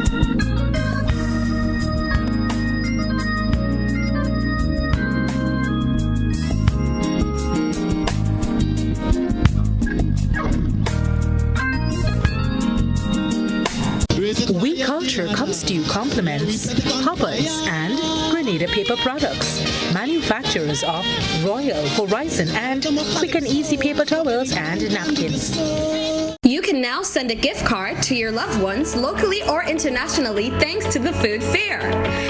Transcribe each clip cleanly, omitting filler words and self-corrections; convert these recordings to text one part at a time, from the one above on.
We Culture comes to you compliments Hoppers and Grenada Paper Products, manufacturers of Royal, Horizon and Quick and Easy paper towels and napkins. You can now send a gift card to your loved ones locally or internationally thanks to the food fair.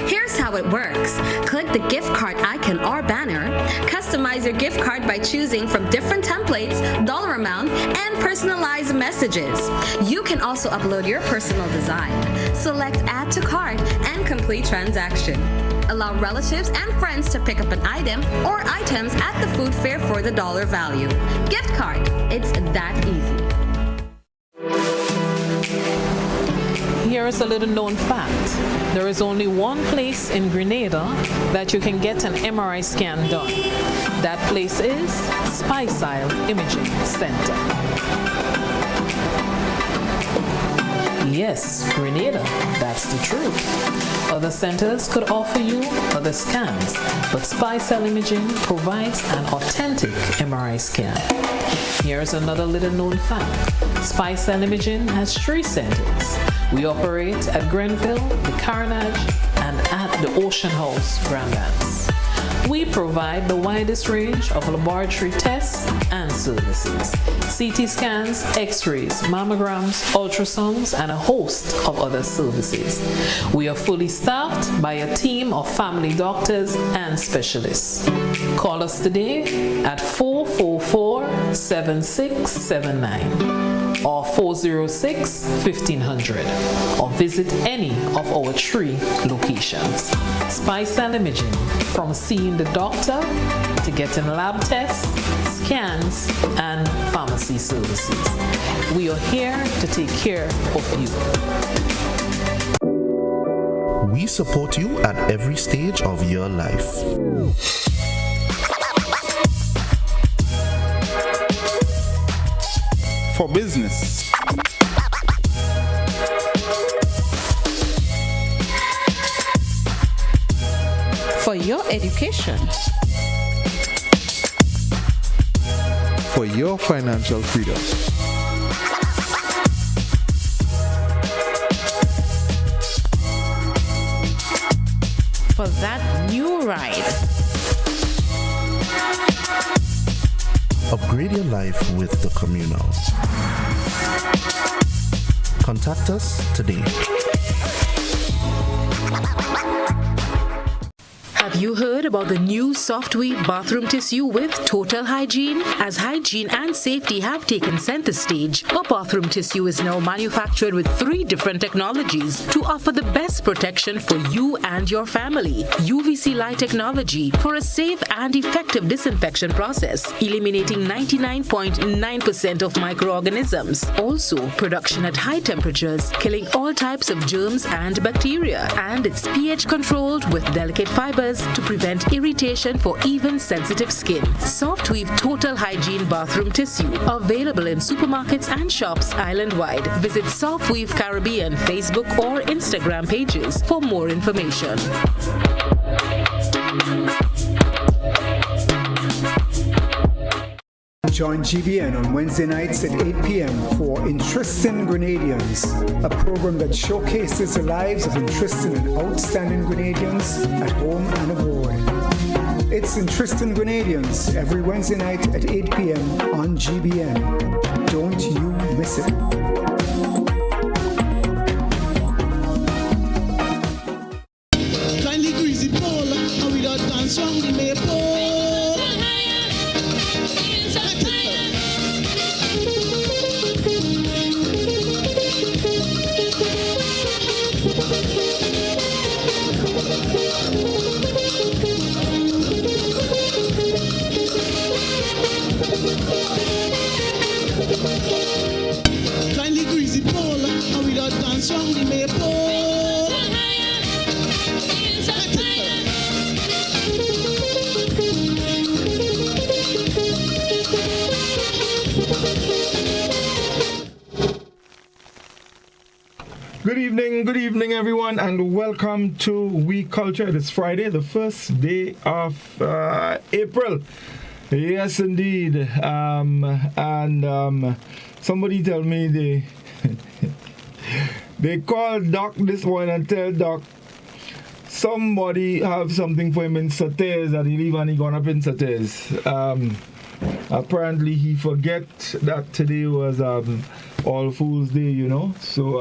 Here's how it works. Click the gift card icon or banner, customize your gift card by choosing from different templates, dollar amount, and personalized messages. You can also upload your personal design. Select Add to Cart and complete transaction. Allow relatives and friends to pick up an item or items at the food fair for the dollar value. Gift card. It's that easy. Here is a little known fact. There is only one place in Grenada that you can get an MRI scan done. That place is Spicile Imaging Center. Yes, Grenada, that's the truth. Other centers could offer you other scans, but Spicile Imaging provides an authentic MRI scan. Here's another little known fact. Spicile Imaging has 3 centers. We operate at Grenville, the Carnage, and at the Ocean House, Grand Anse. We provide the widest range of laboratory tests and services. CT scans, x-rays, mammograms, ultrasounds, and a host of other services. We are fully staffed by a team of family doctors and specialists. Call us today at 444-7679. or 406-1500, or visit any of our 3 locations. Spicile Imaging, from seeing the doctor to getting lab tests, scans, and pharmacy services. We are here to take care of you. We support you at every stage of your life. For business, For your education, for your financial freedom, for that new ride. Upgrade your life with the Communal. Contact us today. Have you heard about the new Softweave bathroom tissue with total hygiene? As hygiene and safety have taken center stage, our bathroom tissue is now manufactured with 3 different technologies to offer the best protection for you and your family. UVC light technology for a safe and effective disinfection process, eliminating 99.9% of microorganisms. Also, production at high temperatures, killing all types of germs and bacteria. And it's pH controlled with delicate fibers to prevent irritation for even sensitive skin. Softweave Total Hygiene Bathroom Tissue. Available in supermarkets and shops island-wide. Visit Softweave Caribbean Facebook or Instagram pages for more information. Join GBN on Wednesday nights at 8 p.m. for Interesting Grenadians, a program that showcases the lives of interesting and outstanding Grenadians at home and abroad. It's Interesting Grenadians every Wednesday night at 8 p.m. on GBN. Don't you miss it. Kindly greasy pole, and we got dance on the maple. Kindly Good evening, everyone, and welcome to We Culture. This Friday, the first day of April. Yes, indeed. Somebody tell me they called Doc this morning and tell Doc somebody have something for him in Satés that he leave and he gone up in Satés. Apparently he forget that today was All Fool's Day, you know. So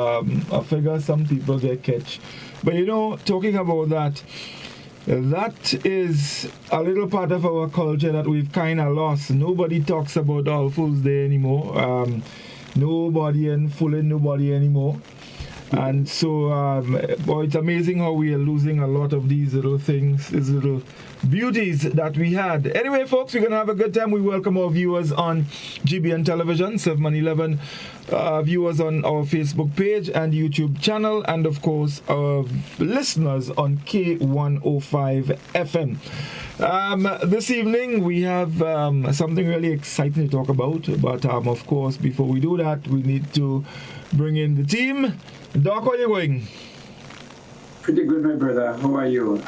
I figure some people get catch. But you know, talking about that is a little part of our culture that we've kind of lost. Nobody talks about All Fool's Day anymore. Nobody and fooling nobody anymore. And so, boy, it's amazing how we are losing a lot of these little things, these little beauties that we had. Anyway, folks, we're going to have a good time. We welcome our viewers on GBN Television, 711 viewers on our Facebook page and YouTube channel, and of course, our listeners on K105 FM. This evening, we have something really exciting to talk about. But, of course, before we do that, we need to bring in the team. Doc, how are you going? Pretty good, my brother. How are you?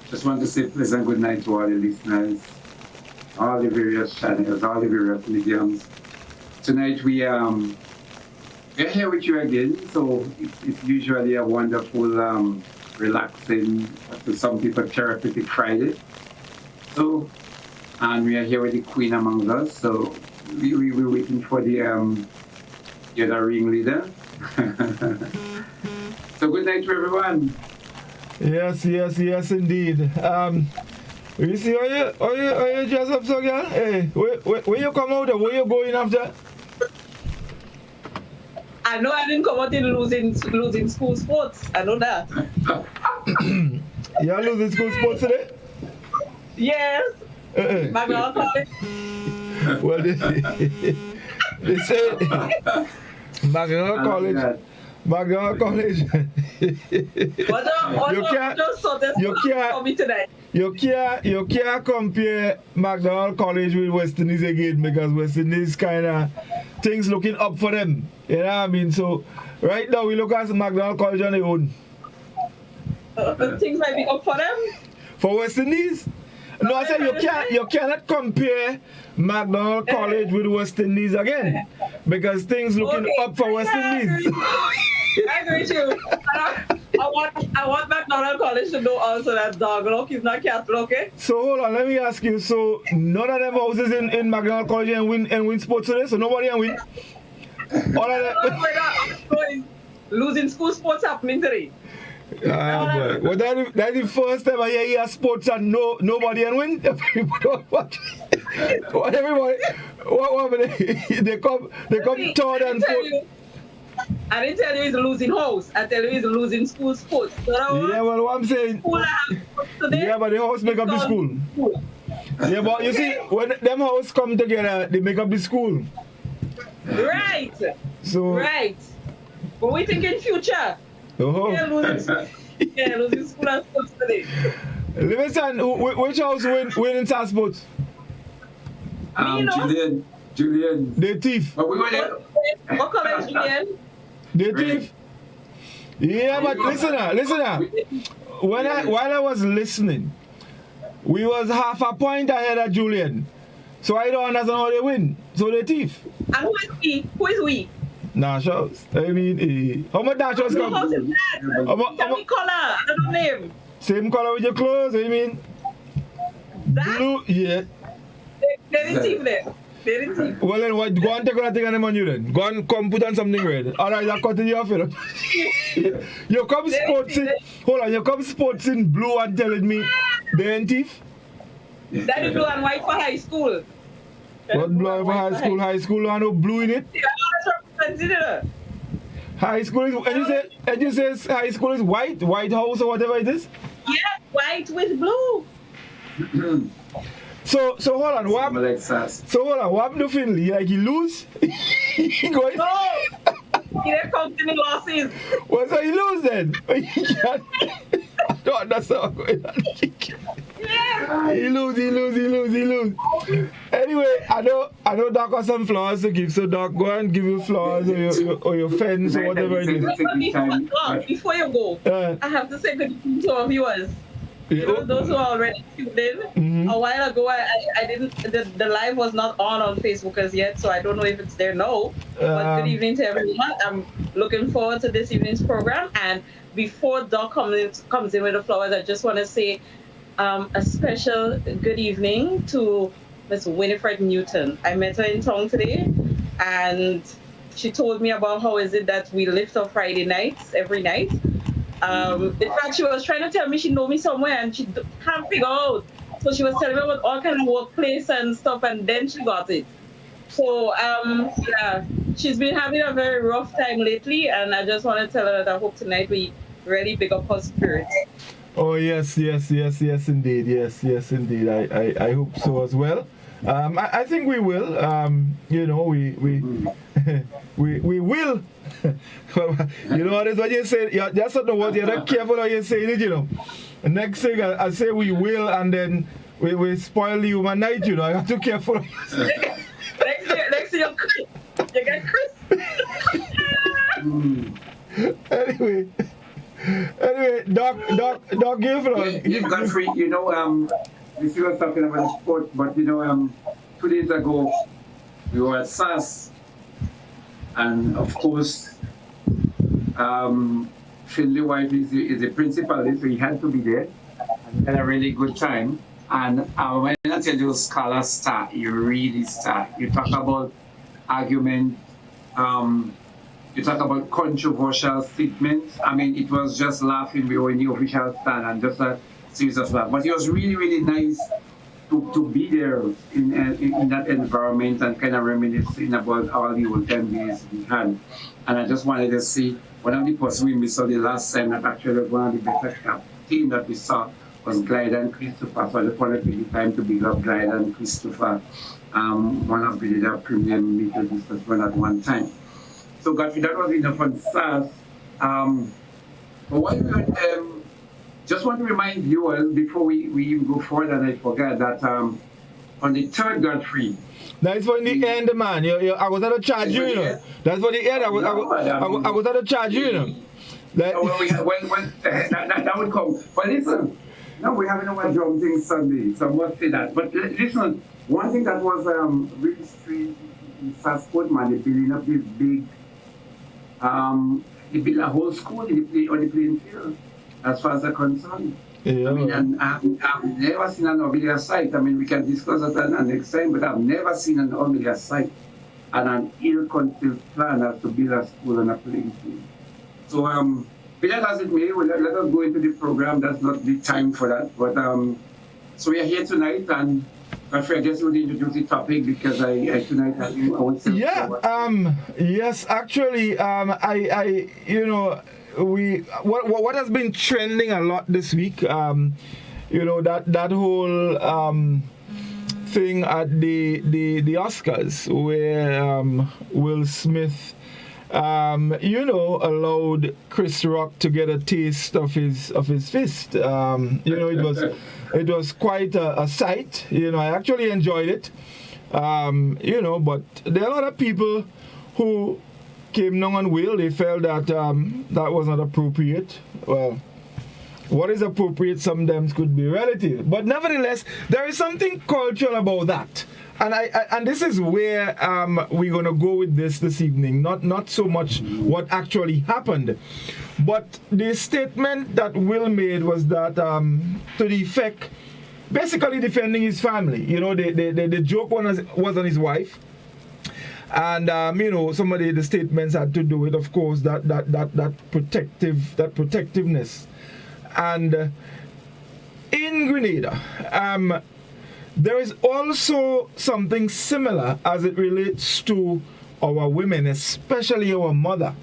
Just want to say pleasant good night to all the listeners, all the various channels, all the various mediums. Tonight we're here with you again, so it's usually a wonderful, relaxing, to some people, therapeutic Friday. So, and we are here with the Queen among us, so we're waiting for the ringleader. So good night to everyone. Yes, indeed. You see, are you dressed up so, girl? Hey, where you come out of? Where you going after? I know I didn't come out in losing school sports. I know that. You're losing school sports today? Yes. My girl college. Well, they say McGraw College. You can't compare McDonald College with West Indies again, because West Indies kind of things looking up for them. You know what I mean? So right now we look at McDonald College on their own. Things might be up for them. For West Indies? No, I said you cannot compare McDonald College with West Indies again, because things looking up for West Indies. I agree with you. I want McDonald College to know also that dog look is not cat look, okay? So hold on, let me ask you. So none of them houses in McDonald College and win sports today? So nobody can win? All of them? Losing school sports happening today. Well, that's the first time I hear sports and nobody can win. What everybody? What they come third and fourth. I didn't tell you he's losing house. I tell you he's losing school sports. Yeah, well, what I'm saying. Yeah, but the house make up the school. Yeah, but you see, when them house come together, they make up the school. Right. So. Right. But we think in future. Yeah, losing school and sports today. Livingston, which house win in South Sports? Julian. They thief. What college, Julian? They thief. Yeah, but listen. While I was listening, we was half a point ahead of Julian. So I don't understand how they win. So they thief. And who is we? Who is we? Nationals. I mean, how much Nationals come? How is that? Tell me color. I don't know name. Same color with your clothes, I mean. That? Blue, yeah. They didn't thief there. Well then, what? Go and take on a thing on them on you then. Go and come put on something red. Alright, I'll cut you off. You come sports in. Hold on, you come sports in blue and telling me they ain't thief? That is blue and white for high school. What blue for high school? High school and no blue in it? High school is, and you say high school is white house or whatever it is? Yeah, white with blue. So hold on, what happened to Finley? Like he lose? He going? No! He didn't count any losses. Well, so he lose then? don't understand what's going on. He lose. Anyway, I know Doc has some flowers to give, so Doc, go and give your flowers or your fence or whatever it is. Before you go, I have to say good evening to our viewers. Those who are already tuned in. A while ago, I didn't. The live was not on Facebook as yet, so I don't know if it's there now. But good evening to everyone. I'm looking forward to this evening's program. And before Doc comes in with the flowers, I just want to say a special good evening to Miss Winifred Newton. I met her in town today, and she told me about how is it that we lift up Friday nights every night. In fact, she was trying to tell me she know me somewhere and she can't figure out. So she was telling me about all kind of workplace and stuff, and then she got it. So yeah, she's been having a very rough time lately, and I just want to tell her that I hope tonight we really pick up her spirit. Oh yes, indeed. Yes, indeed. I hope so as well. I think we will. You know, we will. You know what is what you say? You just don't know what you're not careful how you say it. You know. The next thing I say we will, and then we spoil the human night. You know, I have to be careful. next thing you get Chris. Anyway, Doc, give Godfrey, you know, we was talking about sport, but you know, 2 days ago we were at SAS, and of course, Finley wife is the principal, so he had to be there. And had a really good time. And when I tell you scholars start, you really start. You talk about argument. You talk about controversial statements. I mean, it was just laughing. We were in the official stand and just a series of laughs. But it was really, really nice to be there in that environment and kind of reminiscing about all the old 10 days we had. And I just wanted to see one of the persons we saw the last time that actually was one of the better team that we saw was Glide and Christopher. So I just wanted to take the time to big up Glide and Christopher, one of the premium Methodist as well at one time. So Godfrey, that was enough on SAS. But what we just want to remind viewers before we even go forward, and I forgot that on the third Godfrey. That's for the end, man. I was at a charge, you know. That's for the end. I was at a charge, you know. That would come. But listen, no, we're having our drum thing Sunday, so I must say that. But listen, one thing that was really strange in SAS man, they're building up this big, they built a whole school on the playing field, as far as I'm concerned. Yeah. I mean, and I've never seen an Omilia site. I mean, we can discuss that next time, but I've never seen an Omilia site and an ill-conceived plan as to build a school on a playing field. So, be that as it may, let us go into the program. That's not the time for that. But so we are here tonight, and Godfrey, I guess you would introduce the topic because I tonight I would say. Yeah. Yes. Actually, I you know. What has been trending a lot this week, you know, that whole thing at the Oscars where Will Smith, you know, allowed Chris Rock to get a taste of his fist. You know, it was quite a sight. You know, I actually enjoyed it. You know, but there are a lot of people who came down on Will. They felt that that was not appropriate. Well, what is appropriate sometimes could be relative, but nevertheless, there is something cultural about that, and this is where we're gonna go with this evening. Not so much what actually happened, but the statement that Will made was that to the effect, basically defending his family. You know, the joke was on his wife. And you know, some of the statements had to do with, of course, that protectiveness. And in Grenada, there is also something similar as it relates to our women, especially our mother,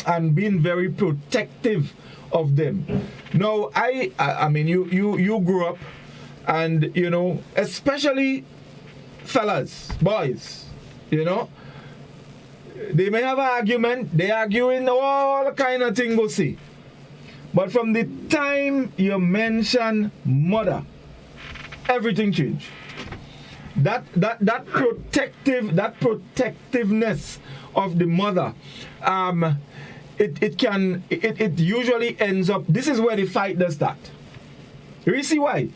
and being very protective of them. Now, I mean, you grew up, and you know, especially fellas, boys. You know, they may have an argument, they arguing all kind of thing go see. But from the time you mention mother, everything changed. That protectiveness of the mother, it usually ends up. This is where the fight does start. You see why?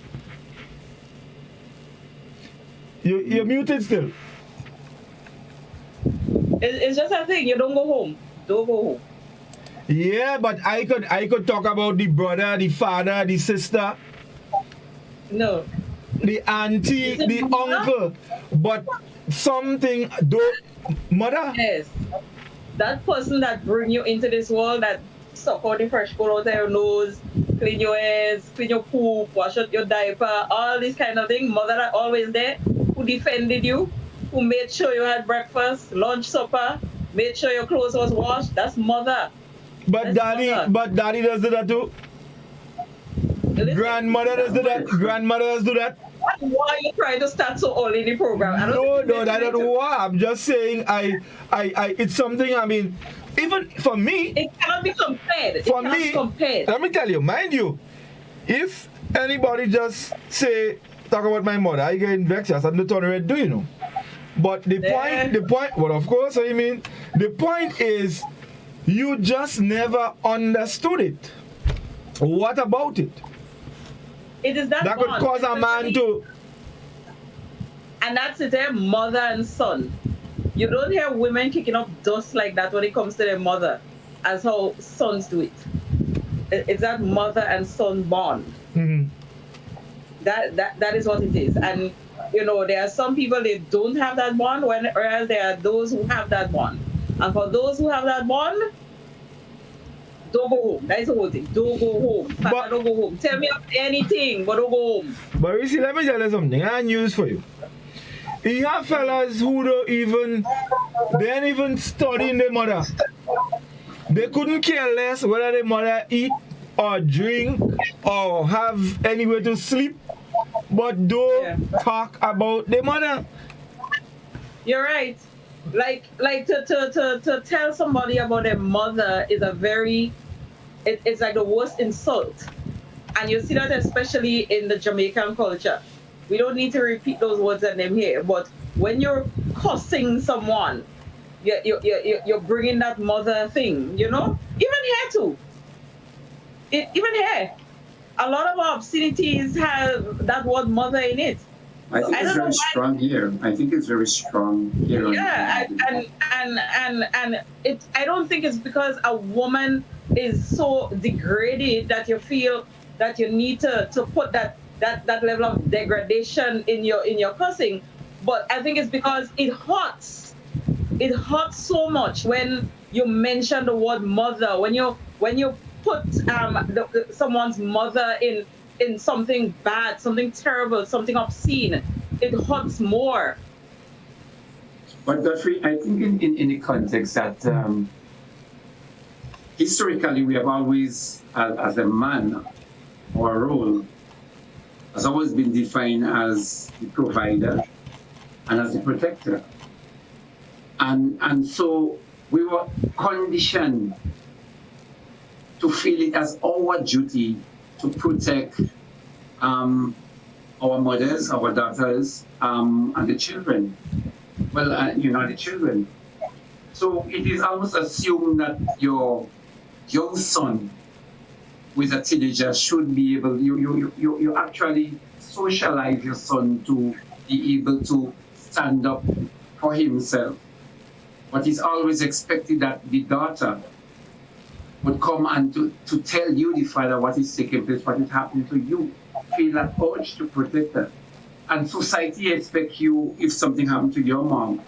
You're muted still. It's just a thing. You don't go home. Don't go home. Yeah, but I could talk about the brother, the father, the sister. No. The auntie, the uncle, but something mother. Yes, that person that bring you into this world, that suck out the fresh coal out of your nose, clean your ears, clean your poop, wash out your diaper, all this kind of thing. Mother that always there, who defended you, who made sure you had breakfast, lunch, supper, made sure your clothes was washed. That's mother. But daddy does do that too. Grandmother does do that. Grandmother does do that. Why are you trying to start so early in the program? I don't know why. I'm just saying it's something. I mean, even for me, it cannot be compared. For me, let me tell you, mind you, if anybody just talk about my mother, I get vexed and the turn red, do you know? But the point, well, of course, I mean, the point is, you just never understood it. What about it? It is that could cause a man to. And that's it, mother and son. You don't hear women kicking up dust like that when it comes to their mother, as how sons do it. It's that mother and son bond. Mm-hmm. That is what it is. And you know, there are some people they don't have that bond, whereas there are those who have that bond. And for those who have that bond, don't go home. That is the whole thing. Don't go home. Papa, don't go home. Tell me anything, but don't go home. But you see, let me tell you something. I have news for you. You have fellas who they ain't even studying their mother. They couldn't care less whether their mother eat or drink or have anywhere to sleep, but don't talk about their mother. You're right. Like to tell somebody about their mother is a very, it's like the worst insult. And you see that especially in the Jamaican culture. We don't need to repeat those words and them here, but when you're cussing someone, you're bringing that mother thing, you know? Even here too. Even here. A lot of our obscenities have that word mother in it. I think it's very strong here. I think it's very strong here. Yeah, and it. I don't think it's because a woman is so degraded that you feel that you need to put that level of degradation in your cussing. But I think it's because it hurts. It hurts so much when you mention the word mother. When you put someone's mother in something bad, something terrible, something obscene, it hurts more. But Godfrey, I think in the context that historically we have always, as a man, our role has always been defined as the provider and as the protector. And so we were conditioned to feel it as our duty to protect our mothers, our daughters, and the children. Well, the children. So it is almost assumed that your young son, who is a teenager, should be able, you actually socialize your son to be able to stand up for himself. But it's always expected that the daughter would come and to tell you, the father, what is taking place, what is happening to you. Feel that urge to protect her. And society expects you, if something happened to your mom,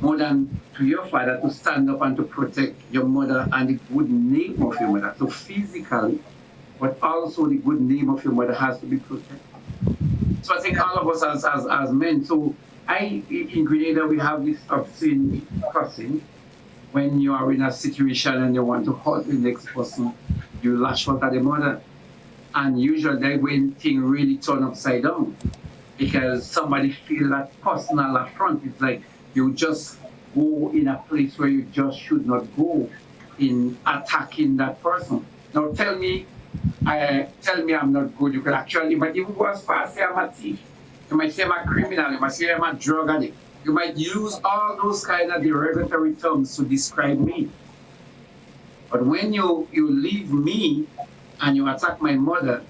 more than to your father, to stand up and to protect your mother and the good name of your mother. So physically, but also the good name of your mother has to be protected. So I think all of us as men, so in Grenada, we have this obscene cussing. When you are in a situation and you want to hurt the next person, you lash out at the mother. And usually that's when things really turn upside down. Because somebody feel that personal affront. It's like you just go in a place where you just should not go in attacking that person. Now tell me I'm not good. You could actually, but even go as far as say I'm a thief. You might say I'm a criminal. You might say I'm a drug addict. You might use all those kind of derogatory terms to describe me. But when you leave me and you attack my mother,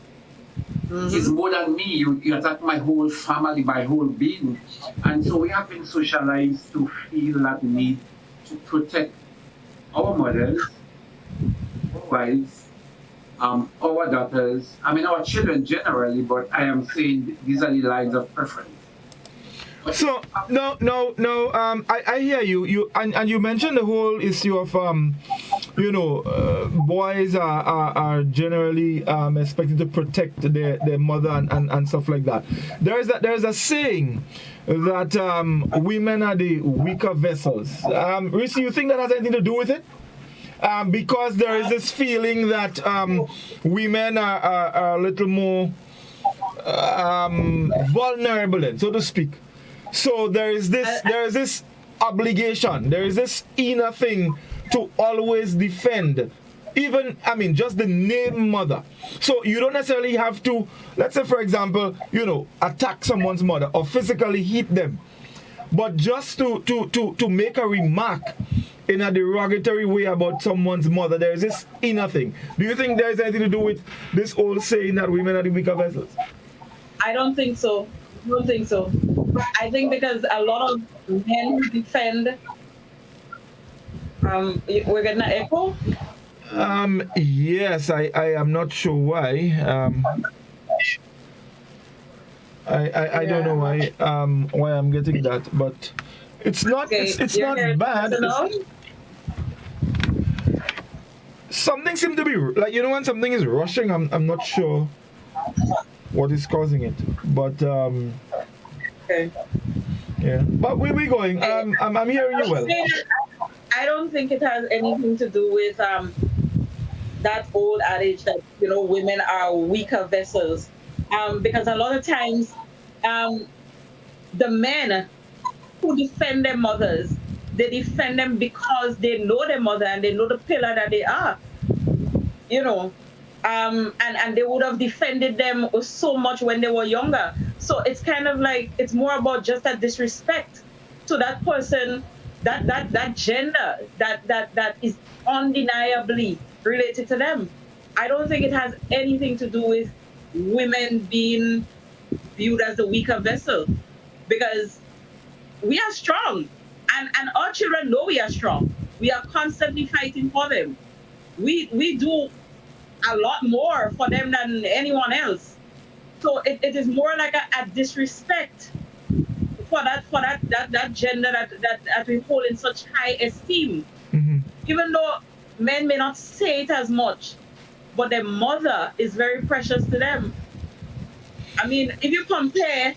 it is more than me. You attack my whole family, my whole being. And so we have been socialized to feel that need to protect our mothers, our wives, our daughters, our children generally, but I am saying these are the lines of preference. So no. I hear you. And you mentioned the whole issue of boys are generally expected to protect their mother and stuff like that. There's a saying that women are the weaker vessels. Reece, you think that has anything to do with it? Because there is this feeling that women are a little more vulnerable, so to speak. So there is this obligation, there is this inner thing to always defend. Even, just the name mother. So you don't necessarily have to, let's say for example, attack someone's mother or physically hit them. But just to make a remark in a derogatory way about someone's mother, there is this inner thing. Do you think there is anything to do with this old saying that women are the weaker vessels? I don't think so. I think because a lot of men who defend, we're getting an echo? Yes, I am not sure why. I don't know why I'm getting that, but it's not it's not bad. Something seems to be like, when something is rushing, I'm not sure what is causing it, but okay. Yeah, but where we going? I'm hearing you well. I don't think it has anything to do with that old adage that women are weaker vessels, because a lot of times the men who defend their mothers, they defend them because they know their mother and they know the pillar that they are, and they would have defended them so much when they were younger. So it's kind of like, it's more about just that disrespect to that person, that gender that is undeniably related to them. I don't think it has anything to do with women being viewed as the weaker vessel, because we are strong, and our children know we are strong. We are constantly fighting for them. We do a lot more for them than anyone else. So it is more like a disrespect for that gender that we hold in such high esteem. Mm-hmm. Even though men may not say it as much, but their mother is very precious to them. If you compare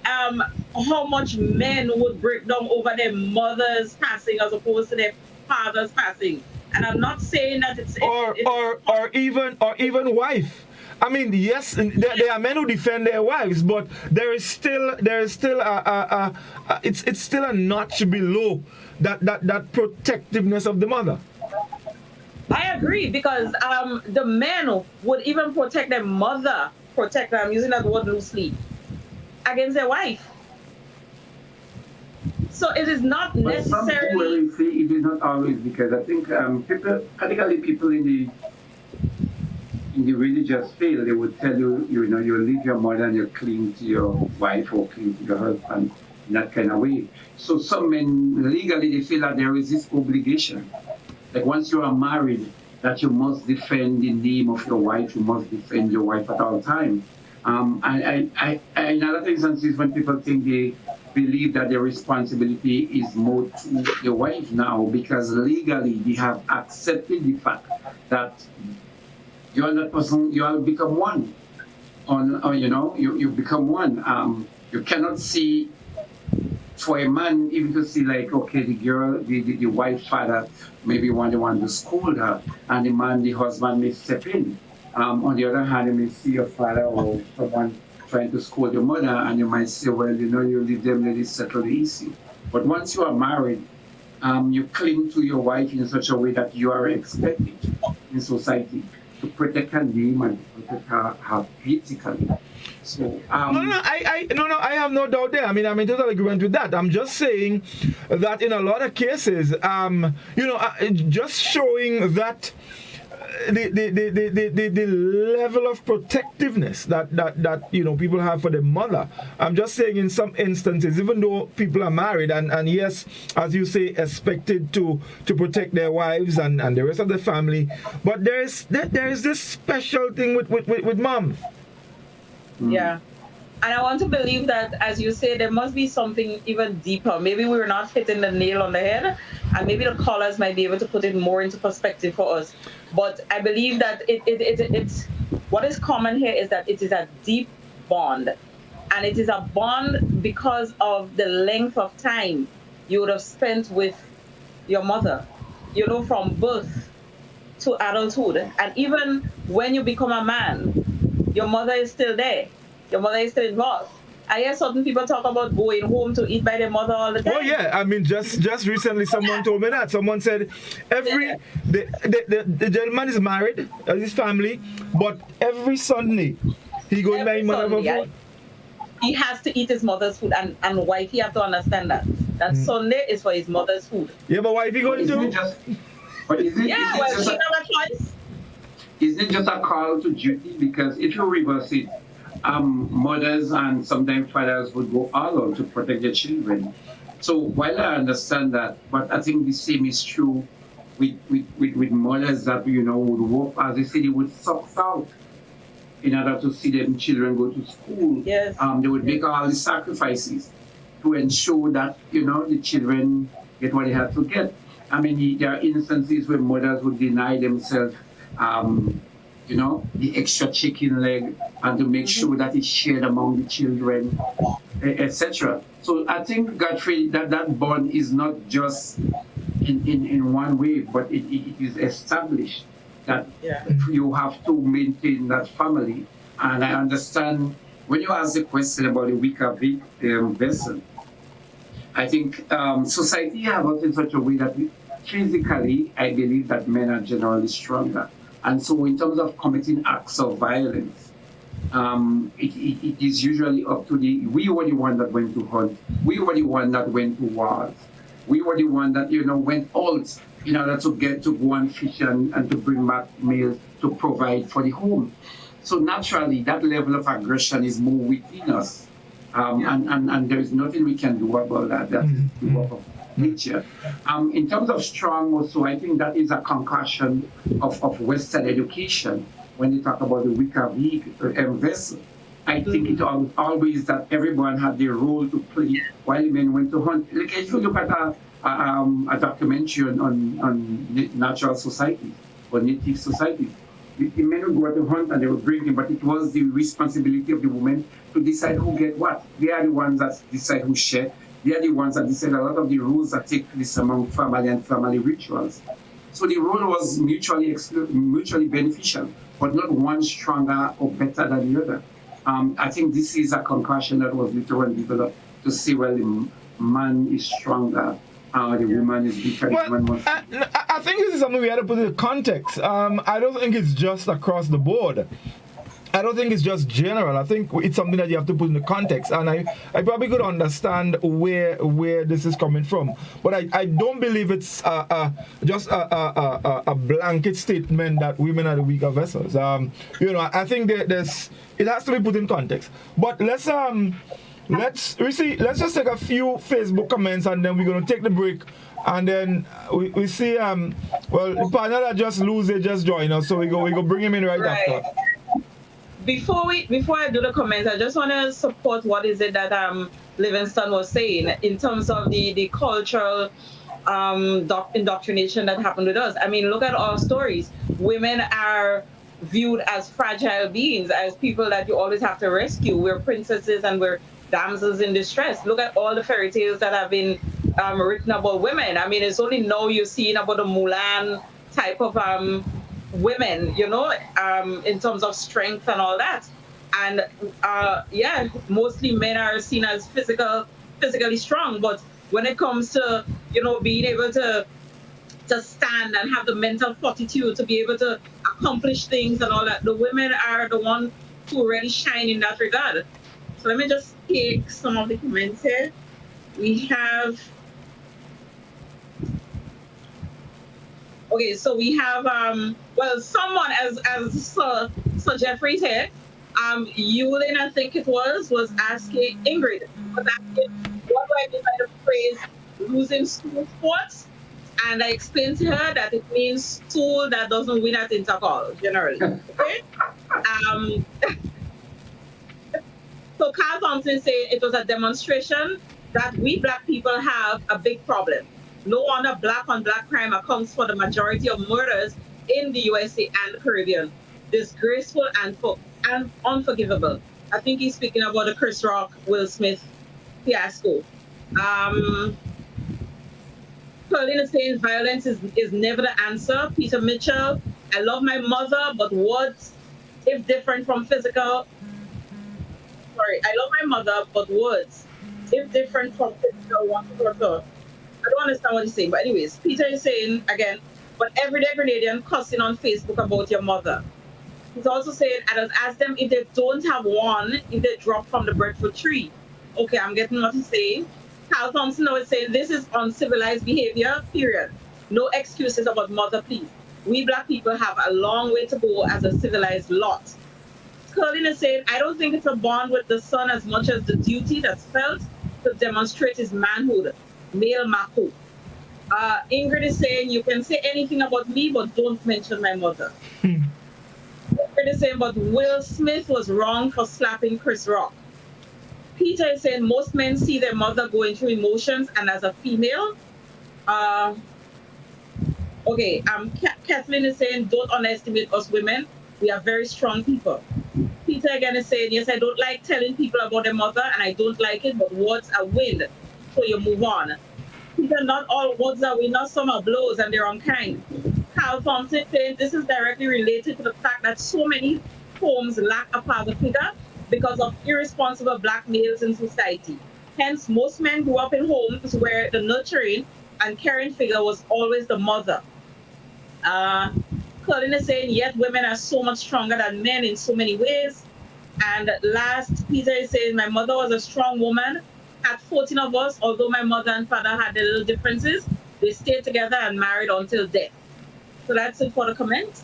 how much men would break down over their mother's passing as opposed to their father's passing, and I'm not saying that it's or even wife. Yes, there are men who defend their wives, but there is still it's still a notch below that protectiveness of the mother. I agree, because the men would even protect their mother, I'm using that word loosely, against their wife. So it is not necessarily. It is not always, because I think people, particularly people in the religious field, they would tell you, you leave your mother and you cling to your wife or cling to your husband in that kind of way. So some men, legally, they feel that there is this obligation. Like once you are married, that you must defend the name of your wife, you must defend your wife at all times. In other instances, when people think they believe that their responsibility is more to the wife now, because legally they have accepted the fact that you are that person, you all become one. You become one. You cannot see, for a man, even to see like, okay, the girl, the wife father, maybe want to scold her, and the husband may step in. On the other hand, you may see your father or someone trying to scold your mother, and you might say, well, you leave them, let it settle the issue. But once you are married, you cling to your wife in such a way that you are expected in society. to protect her name and to protect her physically. So I have no doubt there. I mean, I'm in total agreement with that. I'm just saying that in a lot of cases, just showing that the level of protectiveness that people have for their mother. I'm just saying in some instances, even though people are married and yes, as you say, expected to protect their wives and the rest of the family, but there is this special thing with mom. Yeah. And I want to believe that, as you say, there must be something even deeper. Maybe we were not hitting the nail on the head, and maybe the callers might be able to put it more into perspective for us. But I believe that it's what is common here is that it is a deep bond. And it is a bond because of the length of time you would have spent with your mother, from birth to adulthood. And even when you become a man, your mother is still there. Your mother is still involved. I hear certain people talk about going home to eat by their mother all the time. Oh yeah, I mean, just recently someone told me that. Someone said the gentleman is married, has his family, but every Sunday he goes by his mother for food. He has to eat his mother's food, and wife, he have to understand that Sunday is for his mother's food. Yeah, but why if he going to? She have a choice. Isn't it just a call to duty? Because if you reverse it, mothers and sometimes fathers would go all out to protect their children. So while I understand that, but I think the same is true with mothers that would work, as they say, they would suck out in order to see them children go to school. Yes. They would make all the sacrifices to ensure that the children get what they have to get. I mean, there are instances where mothers would deny themselves the extra chicken leg and to make sure that it's shared among the children, etc. So I think, Godfrey, that bond is not just in one way, but it is established that you have to maintain that family. And I understand when you ask the question about the weaker vessel, I think society has got in such a way that physically, I believe that men are generally stronger. And so in terms of committing acts of violence, it is usually up to we were the one that went to hunt. We were the one that went to wars. We were the one that, went out in order to go and fish and to bring back meals to provide for the home. So naturally, that level of aggression is more within us. And there is nothing we can do about that. That is the work of nature. In terms of strong also, I think that is a concussion of Western education when they talk about the weaker vessel. I think it always that everyone had their role to play while men went to hunt. Like if you look at a documentary on natural societies or native societies, the men would go out to hunt and they would bring him, but it was the responsibility of the women to decide who get what. They are the ones that decide who share. They are the ones that decide a lot of the rules that take place among family and family rituals. So the role was mutually beneficial, but not one stronger or better than the other. I think this is a concussion that was later on developed to say, well, the man is stronger, the woman is weaker. Well, I think this is something we had to put in context. I don't think it's just across the board. I don't think it's just general. I think it's something that you have to put in the context, and I probably could understand where this is coming from. But I don't believe it's just a blanket statement that women are the weaker vessels. I think it has to be put in context. But let's just take a few Facebook comments, and then we're gonna take the break. And then we see the panel that just joined us, so we go bring him in right after. Before I do the comments, I just want to support what is it that Livingston was saying in terms of the cultural indoctrination that happened with us. I mean, look at our stories. Women are viewed as fragile beings, as people that you always have to rescue. We're princesses and we're damsels in distress. Look at all the fairy tales that have been written about women. I mean, it's only now you're seeing about the Mulan type of women, in terms of strength and all that. And mostly men are seen as physically strong, but when it comes to being able to to stand and have the mental fortitude to be able to accomplish things and all that. The women are the ones who really shine in that regard. So let me just take some of the comments here. We have, okay, so we have, well, someone as Sir Jeffrey said, Yulin, I think it was asking, Ingrid was asking, what do I mean by the phrase losing school sports? And I explained to her that it means stool that doesn't win at intercall, generally. Okay? So Carl Thompson said it was a demonstration that we Black people have a big problem. No wonder Black on Black crime accounts for the majority of murders in the USA and the Caribbean. Disgraceful and unforgivable. I think he's speaking about the Chris Rock, Will Smith fiasco. Colin is saying violence is never the answer. Peter Mitchell, I love my mother, but words, if different from physical. Sorry, I love my mother, but words, if different from physical, want to hurt her. I don't understand what he's saying, but anyways, Peter is saying again, but everyday Grenadian cussing on Facebook about your mother. He's also saying, I just ask them if they don't have one, if they drop from the breadfruit tree. Okay, I'm getting what he's saying. Carl Thompson now is saying this is uncivilized behavior, period. No excuses about mother, please. We Black people have a long way to go as a civilized lot. Colin is saying, I don't think it's a bond with the son as much as the duty that's felt to demonstrate his manhood. Male Mako. Ingrid is saying, you can say anything about me, but don't mention my mother. Ingrid is saying, but Will Smith was wrong for slapping Chris Rock. Peter is saying, most men see their mother going through emotions, and as a female, okay, Kathleen is saying, don't underestimate us women. We are very strong people. Peter again is saying, yes, I don't like telling people about their mother, and I don't like it, but words are wind, so you move on. Peter, not all words are wind, not some are blows, and they're unkind. Carl Thompson saying, this is directly related to the fact that so many homes lack a father figure because of irresponsible Black males in society. Hence, most men grew up in homes where the nurturing and caring figure was always the mother. Colin is saying, yet women are so much stronger than men in so many ways. And last, Peter is saying, my mother was a strong woman, had 14 of us, although my mother and father had their little differences. They stayed together and married until death. So that's it for the comments.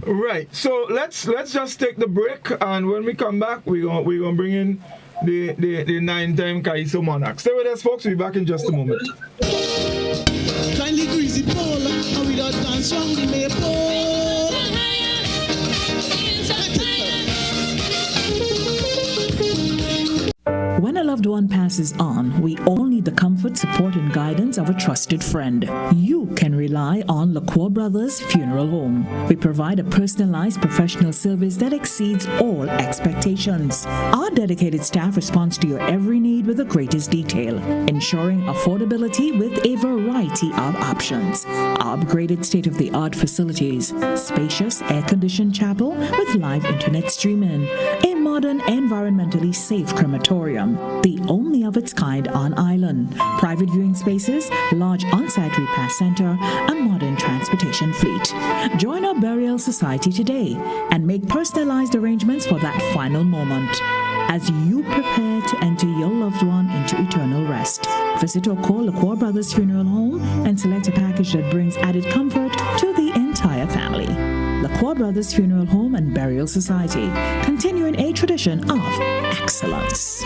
Right. So let's just take the break, and when we come back, we're gonna bring in the 9-time Kaiso Monarch. Stay with us, folks. We'll be back in just a moment. Kindly greasy pole, and we don't dance on the maypole. When a loved one passes on, we all need the comfort, support, and guidance of a trusted friend. You can rely on LaCour Brothers Funeral Home. We provide a personalized professional service that exceeds all expectations. Our dedicated staff responds to your every need with the greatest detail, ensuring affordability with a variety of options. Our upgraded state-of-the-art facilities, spacious air-conditioned chapel with live internet streaming, a modern, environmentally safe crematorium, the only of its kind on island, private viewing spaces, large on-site repast center, a modern transportation fleet. Join our burial society today and make personalized arrangements for that final moment as you prepare to enter your loved one into eternal rest. Visit or call LaCour Brothers Funeral Home and select a package that brings added comfort to the entire family. LaCour Brothers Funeral Home and Burial Society, continuing a tradition of excellence.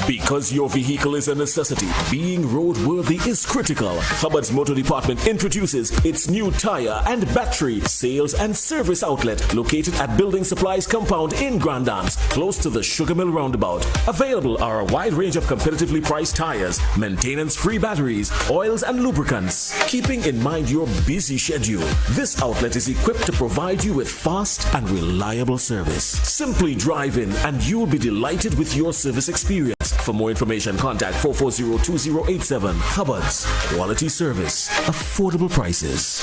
Because your vehicle is a necessity, being roadworthy is critical. Hubbard's Motor Department introduces its new tire and battery sales and service outlet located at Building Supplies Compound in Grand Dance, close to the Sugar Mill Roundabout. Available are a wide range of competitively priced tires, maintenance-free batteries, oils and lubricants. Keeping in mind your busy schedule, this outlet is equipped to provide you with fast and reliable service. Simply drive in and you'll be delighted with your service experience. For more information, contact 440-2087. Hubbard's, quality service, affordable prices.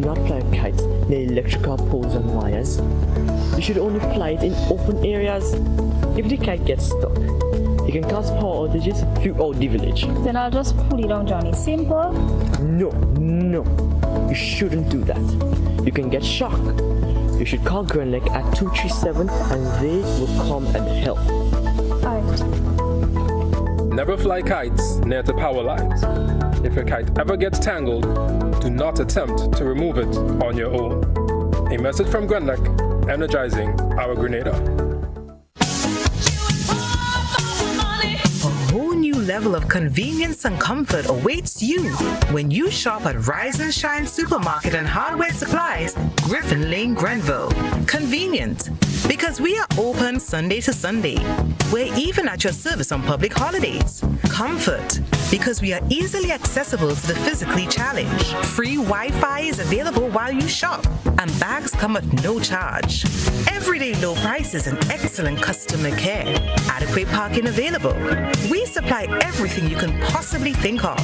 not fly a kite near electrical poles and wires. You should only fly it in open areas. If the kite gets stuck, it can cause power outages throughout the village. Then I'll just pull it down, Johnny. Simple? No. You shouldn't do that. You can get shocked. You should call Grenlec at 237 and they will come and help. Alright. Never fly kites near the power lines. If your kite ever gets tangled, do not attempt to remove it on your own. A message from Grenlec, energizing our Grenada. A whole new level of convenience and comfort awaits you when you shop at Rise and Shine Supermarket and Hardware Supplies, Griffin Lane, Grenville. Convenient, because we are open Sunday to Sunday. We're even at your service on public holidays. Comfort, because we are easily accessible to the physically challenged. Free Wi-Fi is available while you shop, and bags come at no charge. Everyday low prices and excellent customer care. Adequate parking available. We supply everything you can possibly think of.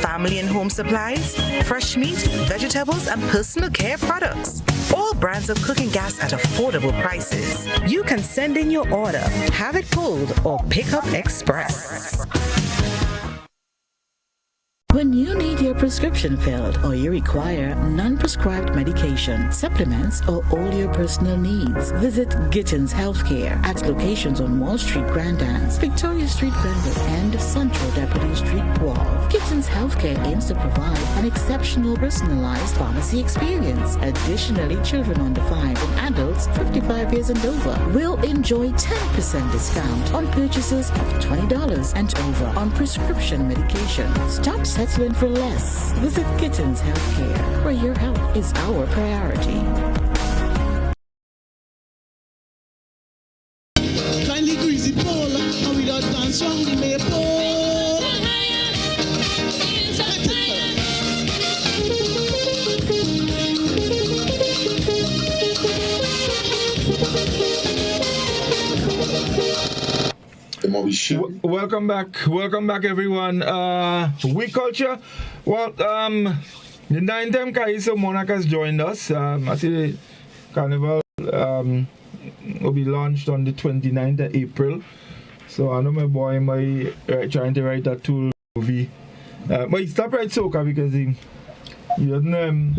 Family and home supplies, fresh meat, vegetables, and personal care products. All brands of cooking gas at affordable prices. You can send in your order, have it pulled, or pick up express. When you need your prescription filled or you require non-prescribed medication, supplements, or all your personal needs, visit Gittins Healthcare at locations on Wall Street, Grand Anse, Victoria Street, Grenville, and Central Deputy Street, Wharf. Gittins Healthcare aims to provide an exceptional personalized pharmacy experience. Additionally, children under 5 and adults 55 years and over will enjoy 10% discount on purchases of $20 and over on prescription medication. Stop settling for less. Visit Gittins Healthcare, where your health is our priority. Kindly greasy pole, and we don't dance round the maypole. Welcome back everyone. We culture. Well, the 9th Kaiso Monarch has joined us. I see the carnival will be launched on the 29th of April. So I know my boy trying to write that tool movie. But he stopped right soca because he doesn't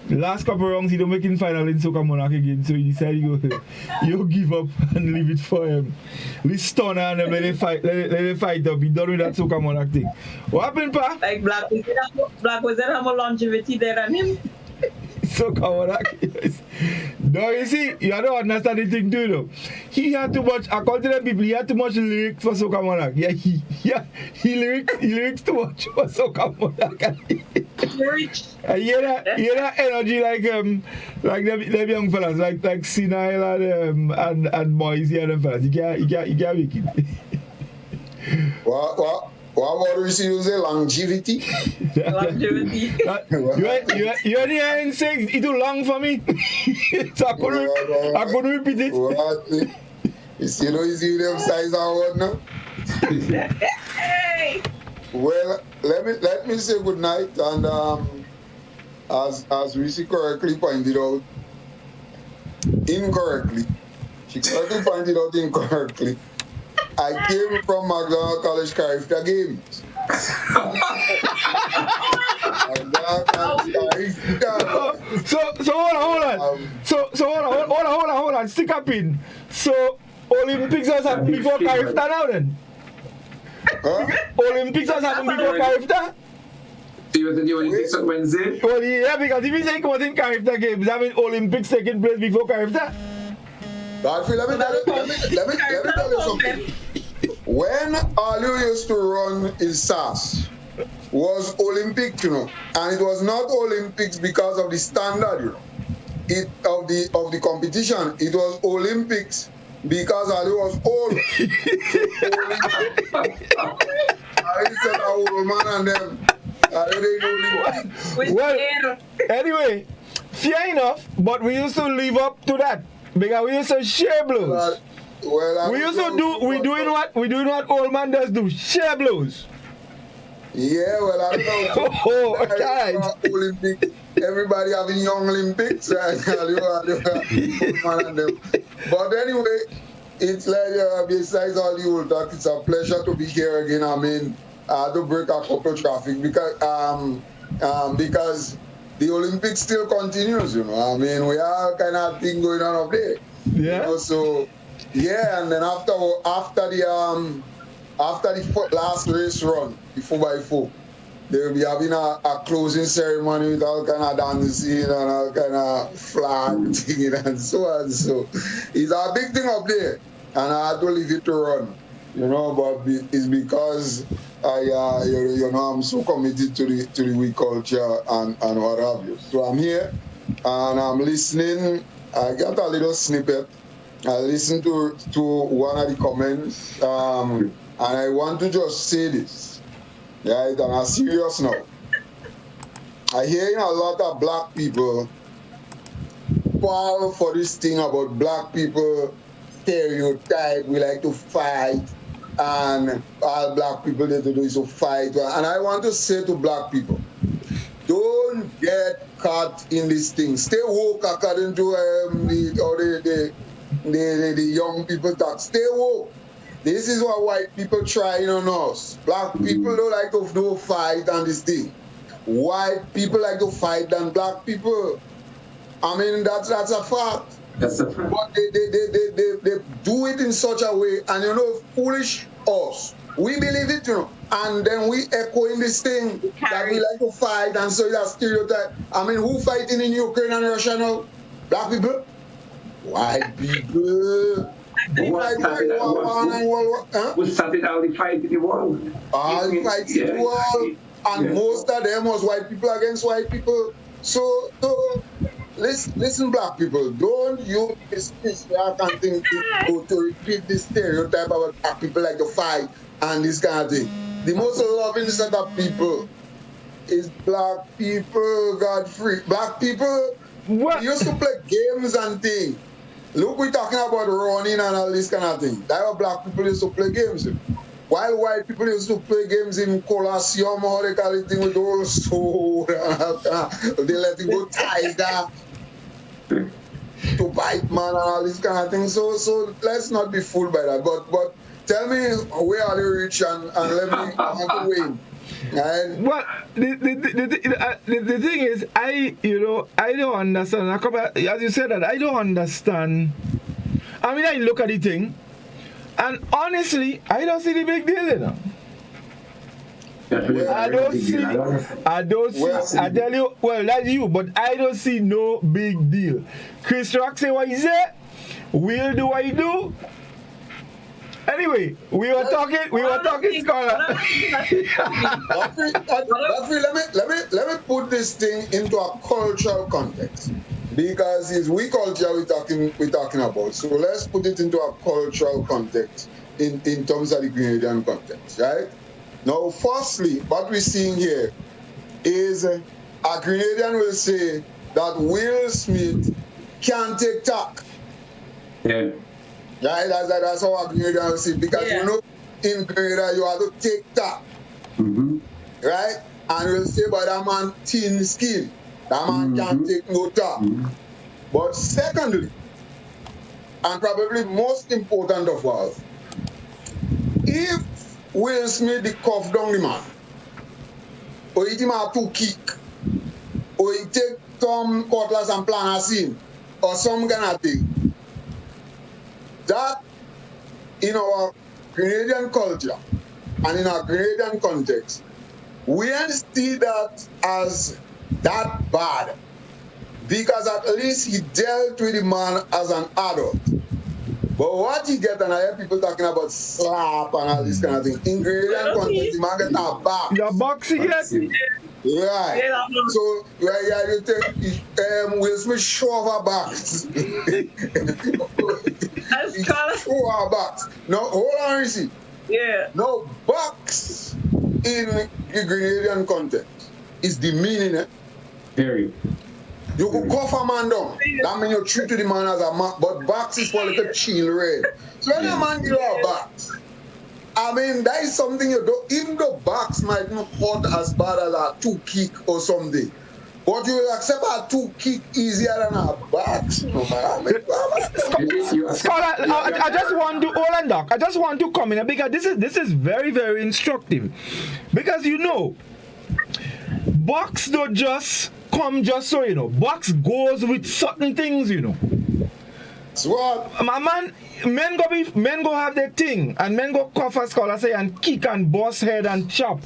last couple of rounds he don't make in final in Soca Monarch again, so he decided you give up and leave it for him. We stun and let them fight up. He done with that Soca Monarch thing. What happened, Pa? Like Black was there have more longevity there than him. Soca Monarch. Yes. No, you see, you don't understand the thing too, though. He had too much, according to them people, he had too much lyrics for Soca Monarch. He lyrics too much for Soca Monarch. You hear that energy like them young fellas, like Senile and boys here and fellas. You can't make it. What about we see longevity? Longevity. You ain't saying it too long for me. So I couldn't repeat it. You see them size and whatnot? Well, let me say good night, and as Reece correctly pointed out, incorrectly. She correctly pointed out incorrectly. I came from McDonald College Carifta Games. So hold on. Stick up in. So Olympics has happened before Carifta now then? Huh? Olympics has happened before Carifta? So you want the Olympics on Wednesday? Well, yeah, because if you say come in Carifta Games, I mean Olympics taking place before Carifta? Godfrey, let me tell you something. When all you used to run in SAS was Olympic, and it was not Olympics because of the standard, of the competition. It was Olympics because Ali was old. I said a old man and them. Well, anyway, fair enough, but we used to live up to that because we used to share blows. Well, we doing what old man does do, share blows. Yeah, well, I don't know. Olympic, everybody having young Olympics, right? But anyway, it's like, besides all the old talk, it's a pleasure to be here again. I mean, to break a couple of traffic because the Olympics still continues, you know. I mean, we have kind of thing going on up there. Yeah. You know, so, yeah, and then after the last race run, the 4x4, they'll be having a closing ceremony with all kind of dancing and all kind of flag thing and so on. So it's a big thing up there, and I had to leave it to run, you know. But it's because I'm so committed to the week culture and what have you. So I'm here and I'm listening. I got a little snippet. I listened to one of the comments, and I want to just say this, right? And I'm serious now. I hear a lot of black people fall for this thing about black people stereotype. We like to fight, and all black people they do is to fight. And I want to say to black people, don't get caught in this thing. Stay woke according to the young people talk. Stay woke. This is what white people trying on us. Black people don't like to do fight on this thing. White people like to fight than black people. I mean, that's a fact. That's a fact. But they do it in such a way, and you know, foolish us. We believe it, you know, and then we echo in this thing that we like to fight, and so that's stereotype. I mean, who fighting in Ukraine and Russia now? Black people? White people. Who started all the fight in the world? All the fights in the world, and most of them was white people against white people. So listen, black people, don't use this patriarchal thing to repeat this stereotype about black people like to fight and this kind of thing. The most loving set of people is black people, Godfrey. Black people used to play games and things. Look, we're talking about running and all this kind of thing. That's how black people used to play games. While white people used to play games in Colosseum, how they call it, thing with the whole sword, they let it go tiger to bite man and all this kind of thing. So let's not be fooled by that. But tell me where are you rich and let me win. And well, the thing is, I don't understand. As you said that, I don't understand. I mean, I look at the thing, and honestly, I don't see the big deal, you know. I don't see. I tell you, well, that's you, but I don't see no big deal. Chris Rock say what he said. We'll do what he do. Anyway, we were talking, scholar. Godfrey, let me put this thing into a cultural context, because it's we culture we're talking about. So let's put it into a cultural context in terms of the Grenadian context, right? Now, firstly, what we're seeing here is a Grenadian will say that Will Smith can't take talk. Yeah. Right, that's how a Grenadian will say, because you know, in Grenada you have to take talk. Right? And we'll say, but that man thin skin. That man can't take no talk. But secondly, and probably most important of all, if Will Smith the cuff down the man, or he him a 2 kick, or he take some cutlass and plant a scene, or some kind of thing, that in our Grenadian culture and in our Grenadian context, we don't see that as that bad, because at least he dealt with the man as an adult. But what he get, and I hear people talking about slap and all this kind of thing, in Grenadian context, the man get a box. Your box he get? Right. So you take Will Smith shove a box. Show a box. No, hold on, Reece. Yeah. No, box in the Grenadian context is demeaning it. Very. You could cuff a man down. That means you treat the man as a man, but box is for like a chill red. So when a man give you a box, I mean, that is something you do. Even the box might not hurt as bad as a 2 kick or something. But you will accept a 2 kick easier than a box. No, man. I just want to hold on, Doc. I just want to come in because this is very, very instructive. Because box don't just come just so, box goes with certain things, So what? My man, men go have their thing, and men go cough as scholar say and kick and bust head and chop.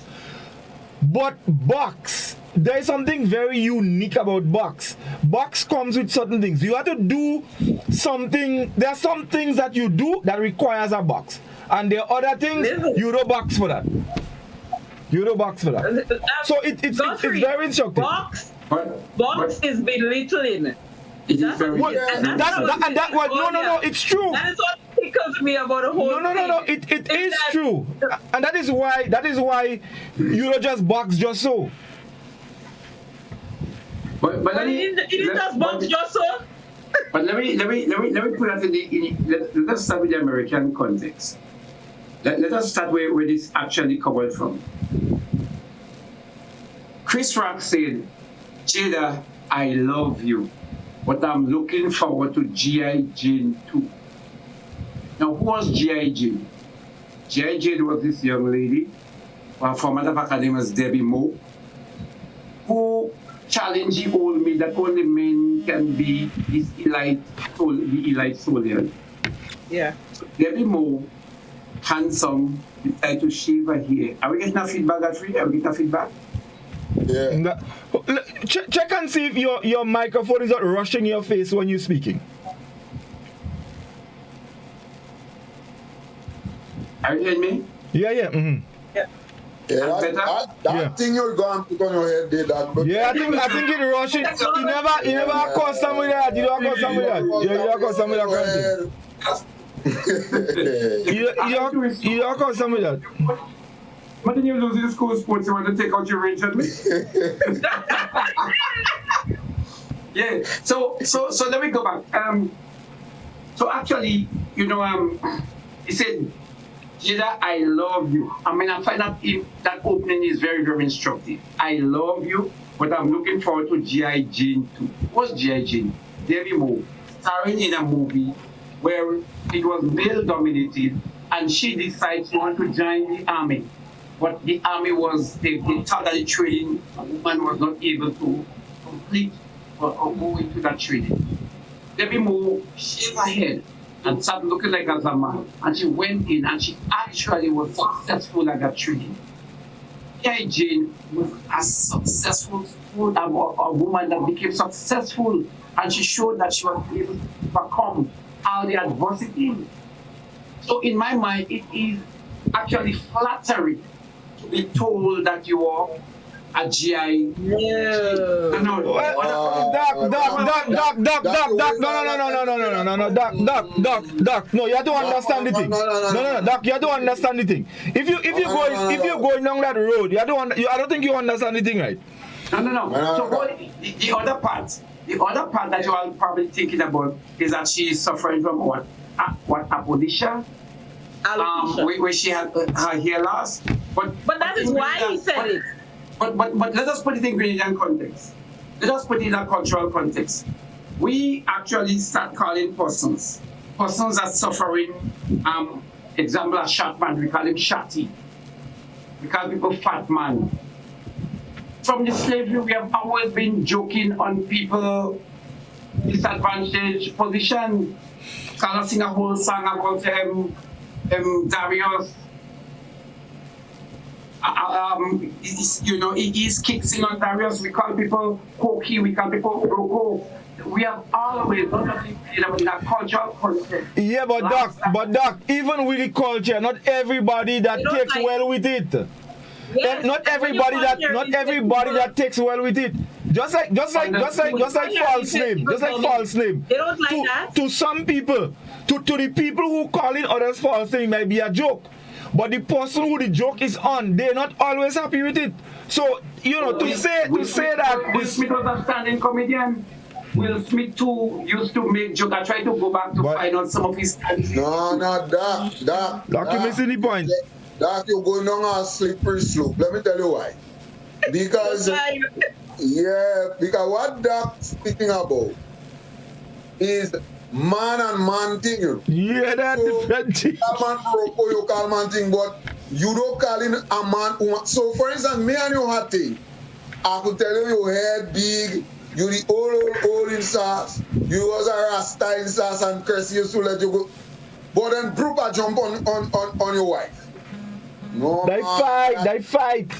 But box, there is something very unique about box. Box comes with certain things. You have to do something. There are some things that you do that requires a box, and there are other things you don't box for that. You don't box for that. So it's very instructive. Box is belittling. No, it's true. That is what tickles me about the whole thing. No, it is true. And that is why you don't just box just so. But it just box just so. But let me put that in let's start with the American context. Let us start where this actually covered from. Chris Rock said, "Jada, I love you, but I'm looking forward to G.I. Jane 2. Now, who was G.I. Jane? G.I. Jane was this young lady, her former her name was Debbie Moore, who challenged the old me that only men can be this elite soldier. Yeah. Debbie Moore, handsome, decided to shave her hair. Are we getting a feedback, Godfrey? Are we getting a feedback? Yeah. Check and see if your microphone is not rushing your face when you're speaking. Are you hearing me? Yeah. Mm-hmm. That thing you're going to put on your head, did that. Yeah, I think it rushing. You never accustom with that. You don't accustom with that. You don't accustom with that. You don't accustom with that. But then you lose in school sports, you want to take out your range at me. Yeah. So let me go back. So actually, he said, "Jada, I love you." I mean, I find that opening is very, very instructive. I love you, but I'm looking forward to G.I. Jane 2. What's G.I. Jane? Debbie Moore, starring in a movie where it was male dominated, and she decided she wanted to join the army. But the army they thought that the training, a woman was not able to complete or go into that training. Debbie Moore shaved her head and started looking like as a man. And she went in and she actually was successful at that training. G.I. Jane was a successful a woman that became successful, and she showed that she was able to overcome all the adversity. So in my mind, it is actually flattering to be told that you are a GI. No. Doc. No, you have to understand the thing. No, Doc, you have to understand the thing. If you're going down that road, I don't think you understand the thing, right? No. So the other part that you are probably thinking about is that she is suffering from what alopecia. Where she had her hair loss. But that is why he said it. But let us put it in Grenadian context. Let us put it in a cultural context. We actually start calling persons that suffering, example, a short man, we call him shotty. We call people fat man. From the slavery, we have always been joking on people disadvantaged position. Can I sing a whole song about Darius? He is kicking on Darius. We call people Koki, we call people Roko. We have always not only played about that cultural context. Yeah, but Doc, even with the culture, not everybody that takes well with it. Yes, not everybody that takes well with it. Just like false name. They don't like that. To some people, to the people who calling others false name might be a joke. But the person who the joke is on, they're not always happy with it. So, to say that Will Smith was a standing comedian. Will Smith too used to make joke. I tried to go back to find out some of his studies. No, Doc. Doc, you missing the point. that you're going on a slippery slope. Let me tell you why. Because because what Doc's speaking about is man and man thing. Yeah, that's different thing. You call man thing, but you don't call in a man woman. So for instance, me and you had thing. I could tell you your head big, you the old in sauce, you was a rasta in sauce and Chris used to let you go. But then group a jump on your wife. No. They fight.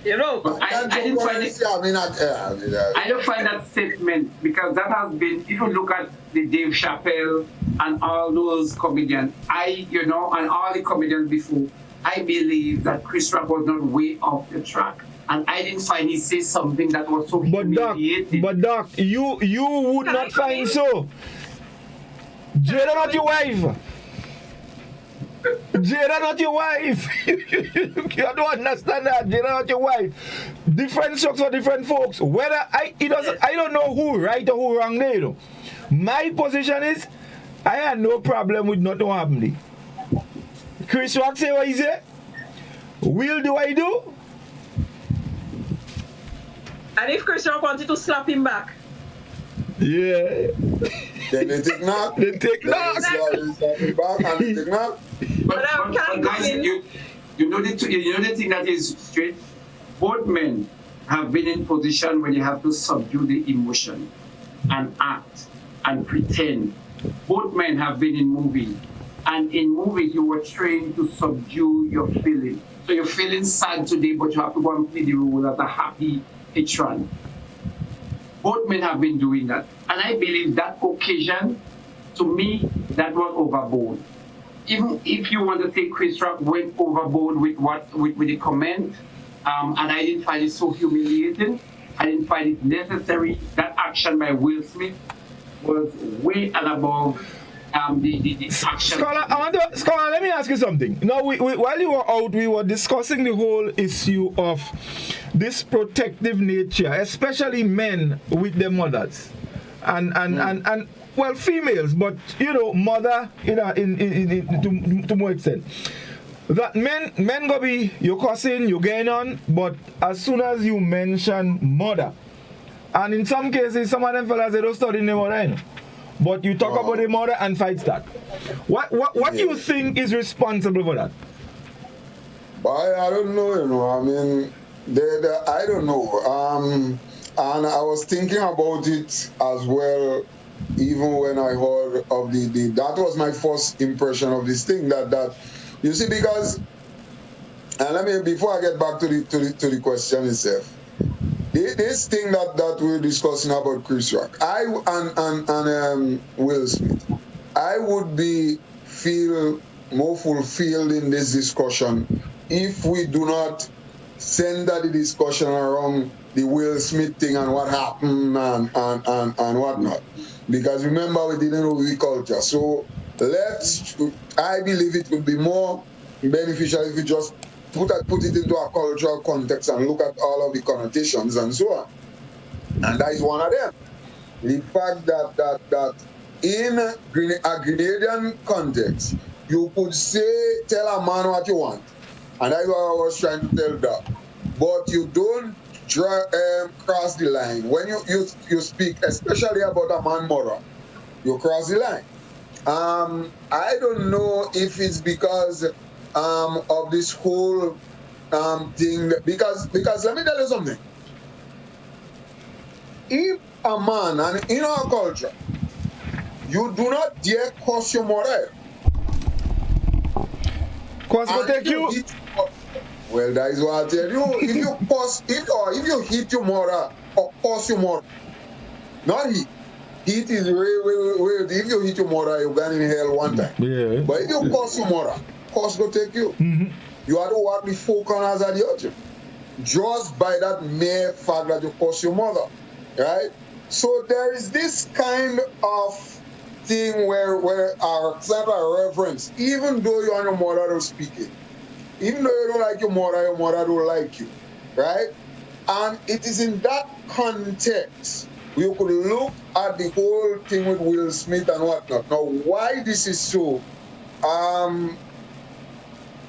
You know. I didn't find it. I don't find that statement because that has been. If you look at the Dave Chappelle and all those comedians, and all the comedians before, I believe that Chris Rock was not way off the track, and I didn't find he said something that was so humiliating. But Doc, you would not find so. Jada not your wife. Jada not your wife. You don't understand that. Jada not your wife. Different strokes for different folks. Whether I don't know who right or who wrong there. You know. My position is I had no problem with nothing happening. Chris Rock say what he say. Will do what he do. And if Chris Rock wanted to slap him back. Yeah. Then they take knock. They take knock. But guys, you know the thing that is straight. Both men have been in position where you have to subdue the emotion and act and pretend. Both men have been in movies, and in movies you were trained to subdue your feelings. So you're feeling sad today, but you have to go and play the role as a happy patron. Both men have been doing that, and I believe that occasion, to me, that was overboard. Even if you want to say Chris Rock went overboard with the comment, and I didn't find it so humiliating. I didn't find it necessary. That action by Will Smith was way and above the action. Scholar, let me ask you something. Now, while you were out, we were discussing the whole issue of this protective nature, especially men with their mothers, and well, females, but mother, to more extent. That men go be your cousin, you getting on, but as soon as you mention mother, and in some cases, some of them fellas they don't study their mother, but you talk about the mother and fight that. What do you think is responsible for that? I don't know. I mean, I don't know. And I was thinking about it as well. Even when I heard of that was my first impression of this thing. That you see, because, and before I get back to the question itself, this thing that we're discussing about Chris Rock, and Will Smith, I would feel more fulfilled in this discussion if we do not center the discussion around the Will Smith thing and what happened and whatnot. Because remember, we didn't know the culture. So I believe it would be more beneficial if we just put it into a cultural context and look at all of the connotations and so on. And that is one of them. The fact that in a Grenadian context, you could tell a man what you want. And that's what I was trying to tell Doc. But you don't cross the line. When you speak, especially about a man mother, you cross the line. I don't know if it's because of this whole thing. Because let me tell you something. If a man, and in our culture, you do not dare curse your mother. Curse will take you. Well, that is what I tell you. If you hit your mother or curse your mother, not hit. Hit is way. If you hit your mother, you're going in hell one time. Yeah. But if you curse your mother, curse will take you. Mm-hmm. You have to walk the four corners of the earth. Just by that mere fact that you curse your mother, right? So there is this kind of thing where our sense of reverence, even though you and your mother don't speak it. Even though you don't like your mother don't like you, right? And it is in that context you could look at the whole thing with Will Smith and whatnot. Now, why this is so,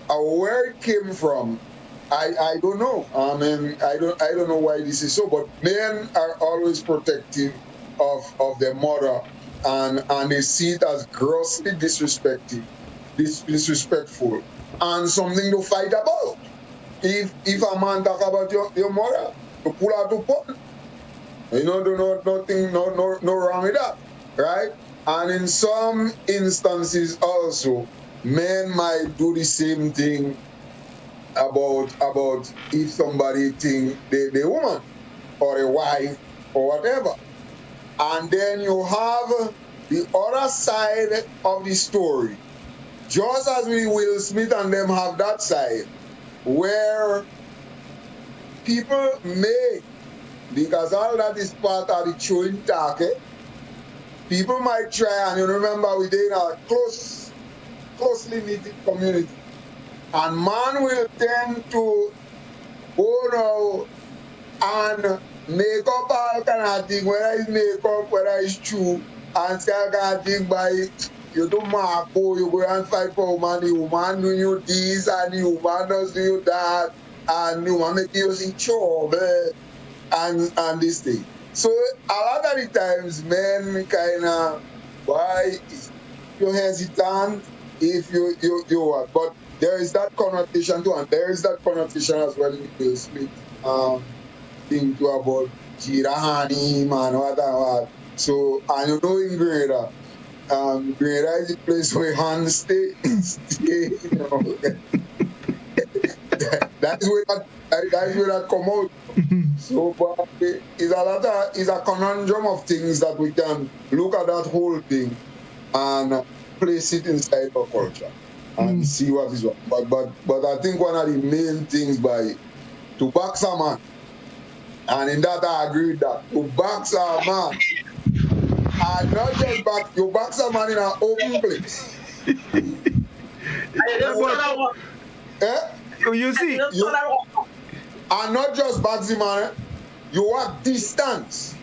where it came from, I don't know. I mean, I don't know why this is so, but men are always protective of their mother, and they see it as grossly disrespectful, and something to fight about. If a man talk about your mother, to pull out the pun, you know, nothing wrong with that, right? And in some instances also, men might do the same thing about if somebody think the woman or a wife or whatever. And then you have the other side of the story. Just as we Will Smith and them have that side, where people may, because all that is part of the chewing target, people might try, and you remember we did a closely knitted community, and man will tend to go now and make up all kind of thing, whether it's makeup, whether it's true, and say all kind of thing by you do Marco, you go and fight for woman, the woman do you this, and the woman does you that, and the woman make you in trouble, and this thing. So a lot of the times men kind of, why you hesitant if you what, but there is that connotation too, and there is that connotation as well in Will Smith thing too about Jirahani, man, what. So, and you know in Greda, Greda is the place where hands stay, you know. That is where that come out. So, but it's a conundrum of things that we can look at that whole thing and place it inside our culture and see what is wrong. But I think one of the main things to box a man, and in that I agree with that, to box a man, and not just box, you box a man in an open place. You see, and not just box the man, you work distance.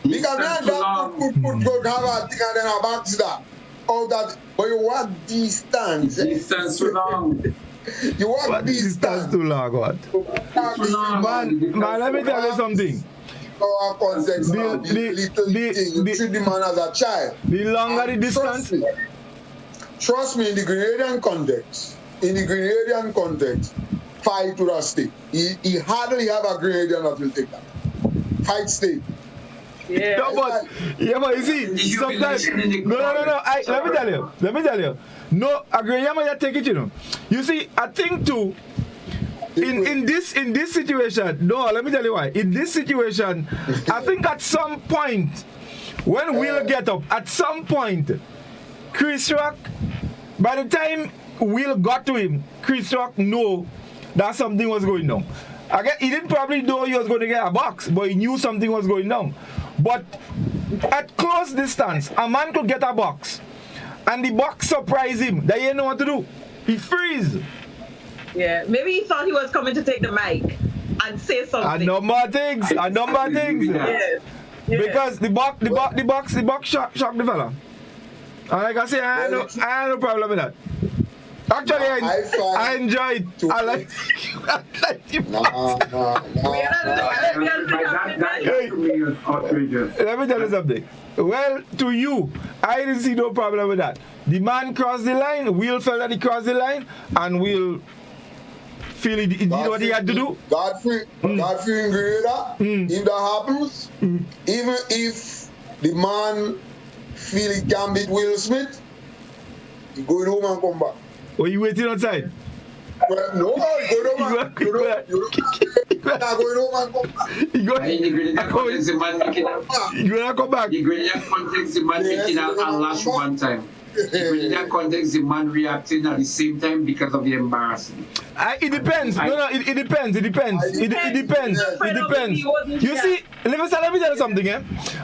Because then that could have a thing and then a box that. All that, but you work distance. Distance too long. You work distance too long, what? Man, let me tell you something. Our context, the treat the man as a child. The longer the distance. Trust me, in the Grenadian context, fight to that state. He hardly have a Grenadian that will take that. Fight state. Yeah, but you see, sometimes no. Let me tell you. No, Agriyama take it, you know. You see, I think too. In this situation, no, let me tell you why. In this situation, I think at some point, when Will get up, at some point, Chris Rock, by the time Will got to him, Chris Rock knew that something was going on. Again, he didn't probably know he was going to get a box, but he knew something was going on. But at close distance, a man could get a box, and the box surprised him. That he didn't know what to do. He freeze. Yeah, maybe he thought he was coming to take the mic and say something. A number of things. Yes. Because the box shocked the fella. And like I say, I have no problem with that. Actually, I enjoy it. I like Let me tell you something. Well, to you, I didn't see no problem with that. The man crossed the line, Will felt that he crossed the line, and Will feel he did what he had to do. Godfrey in Greda, if that happens, even if the man feel he can beat Will Smith, he go home and come back. Or you waiting outside? Well, no, go home and come back. You gonna come back? The Grenadian context, the man making a lash one time. The Grenadian context, the man reacting at the same time because of the embarrassment. It depends. No, it depends. It depends. You see, Livingston, let me tell you something. A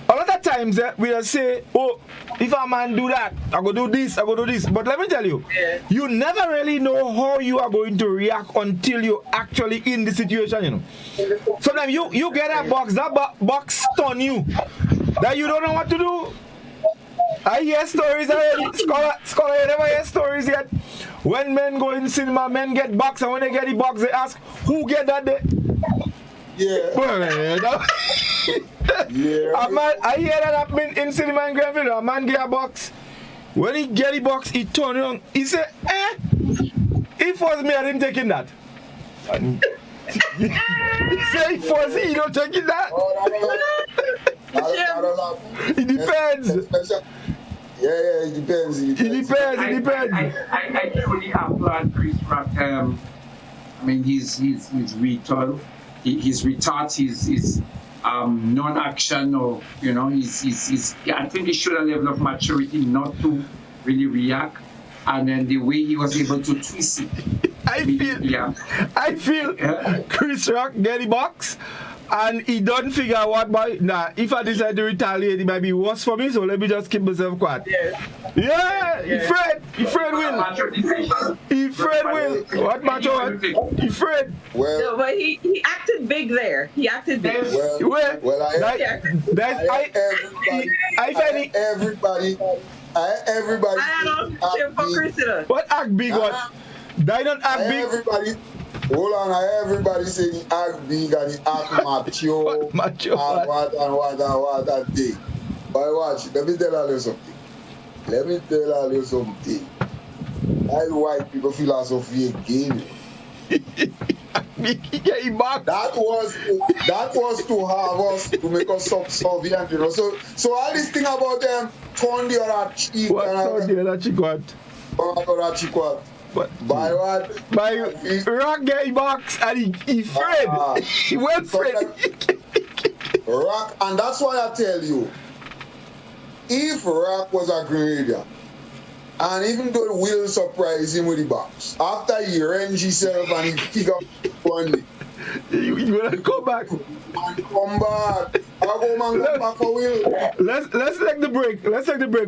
lot of times we'll say, oh, if a man do that, I go do this. But let me tell you, you never really know how you are going to react until you're actually in the situation, you know. Sometimes you get a box, that box turn you. That you don't know what to do. I hear stories already. Scholar, you never hear stories yet. When men go in cinema, men get box, and when they get the box, they ask, who get that day? Yeah. A man, I hear that happening in cinema in Grenville. A man get a box. When he get the box, he turn around. He say, if it was me, I didn't take in that. And he say, if it was he don't take in that. It depends. Yeah, it depends. It depends. I truly applaud Chris Rock. I mean, he's retard. He's retard. He's non-action, or he's. I think he showed a level of maturity not to really react, and then the way he was able to twist it. I feel Chris Rock get the box. And he don't figure out what if I decide to retaliate, it might be worse for me, so let me just keep myself quiet. Yeah, he afraid will. He afraid will. What macho what? He afraid. Well, but he acted big there. He acted big. Everybody. What act big what? They don't act big. Everybody. Hold on, everybody say the act big and the act mature and what that thing. But watch, let me tell you something. All white people philosophy again. That was to have us, to make us subservient, So all this thing about them, turn the other cheek. What turn the other cheek what? By what? By Rock get a box and he afraid. He went afraid. Rock, and that's why I tell you, if Rock was a Grenadian, and even though Will surprised him with the box, after he range himself and he pick up one, you will come back. Come back. I'll go back for Will. Let's take the break.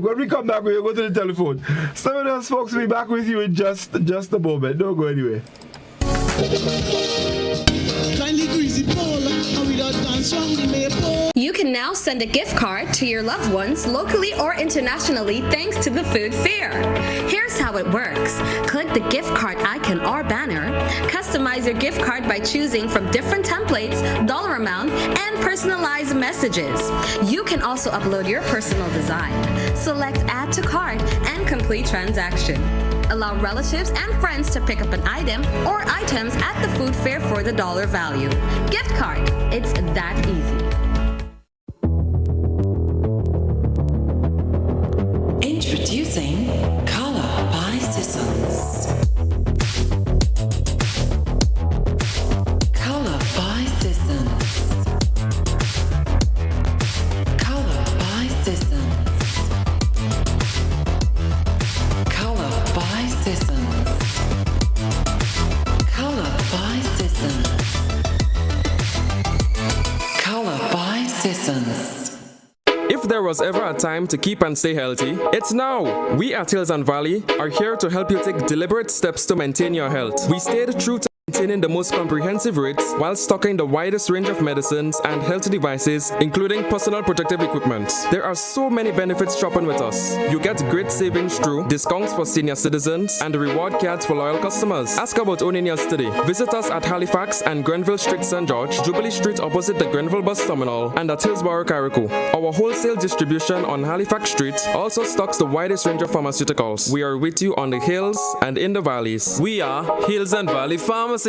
When we come back, we'll go to the telephone. Some of those folks will be back with you in just a moment. Don't go anywhere. You can now send a gift card to your loved ones locally or internationally thanks to the food fair. Here's how it works. Click the gift card icon or banner. Customize your gift card by choosing from different templates, dollar amount, and personalized messages. You can also upload your personal design. Select Add to Cart and complete transaction. Allow relatives and friends to pick up an item or items at the food fair for the dollar value. Gift card. It's that easy. Introducing Color by Sissons. Color by Sissons. Color by Sissons. Color by Sissons. Color by Sissons. Color by Sissons. If there was ever a time to keep and stay healthy, it's now! We at Hills and Valley are here to help you take deliberate steps to maintain your health. We stayed true to maintaining the most comprehensive rates while stocking the widest range of medicines and health devices, including personal protective equipment. There are so many benefits shopping with us. You get great savings through discounts for senior citizens and reward cards for loyal customers. Ask about owning yours today. Visit us at Halifax and Grenville Street, St. George, Jubilee Street opposite the Grenville Bus Terminal, and at Hillsborough, Carrico. Our wholesale distribution on Halifax Street also stocks the widest range of pharmaceuticals. We are with you on the hills and in the valleys. We are Hills and Valley Pharmacy.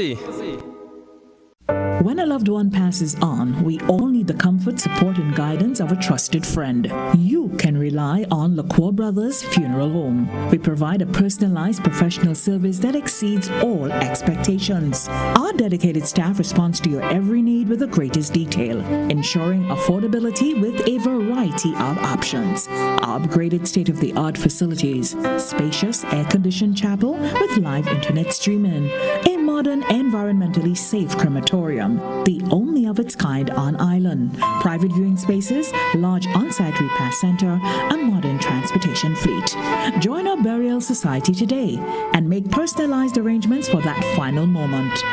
When a loved one passes on, we all need the comfort, support, and guidance of a trusted friend. You can rely on LaCour Brothers Funeral Home. We provide a personalized professional service that exceeds all expectations. Our dedicated staff responds to your every need with the greatest detail, ensuring affordability with a variety of options. Upgraded state-of-the-art facilities, spacious air-conditioned chapel with live internet streaming, a modern, environmentally safe crematorium, the only of its kind on island, private viewing spaces, large on-site repast center, a modern transportation fleet. Join our burial society today and make personalized arrangements for that final moment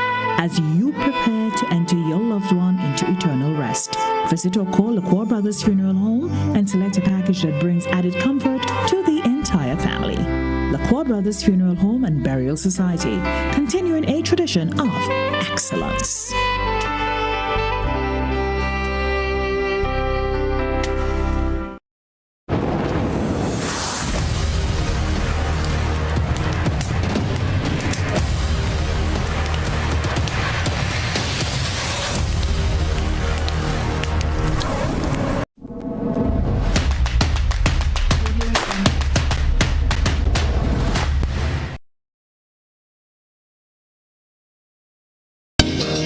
as you prepare to enter your loved one into eternal rest. Visit or call LaCroix Brothers Funeral Home and select a package that brings added comfort to the entire family. LaCroix Brothers Funeral Home and Burial Society, continuing a tradition of excellence.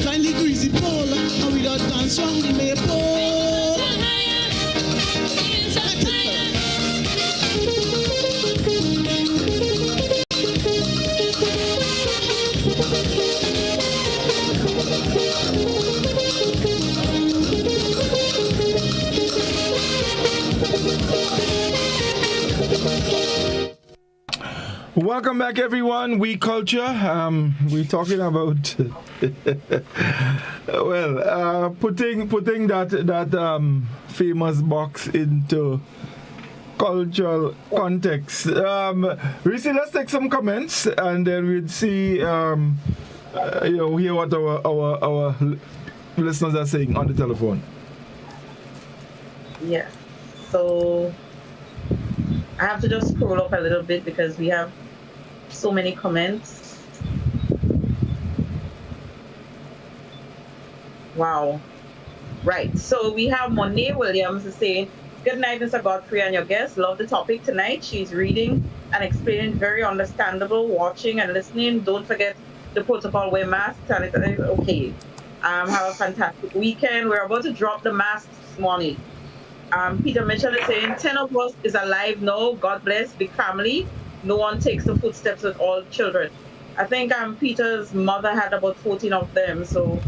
Kindly greasy pole, and we don't dance on the maypole. Welcome back, everyone. We Culture. We're talking about putting that famous box into cultural context. Reece, let's take some comments, and then we'll see hear what our listeners are saying on the telephone. Yeah. So I have to just scroll up a little bit because we have so many comments. Wow. Right. So we have Monet Williams saying, "Good night, Mr. Godfrey and your guests. Love the topic tonight. She's reading and explaining very understandable, watching and listening. Don't forget the protocol, wear masks, sanitize." Okay. Have a fantastic weekend. We're about to drop the masks this morning. Peter Mitchell is saying, 10 of us is alive now. God bless, big family. No one takes the footsteps with all children. I think Peter's mother had about 14 of them. So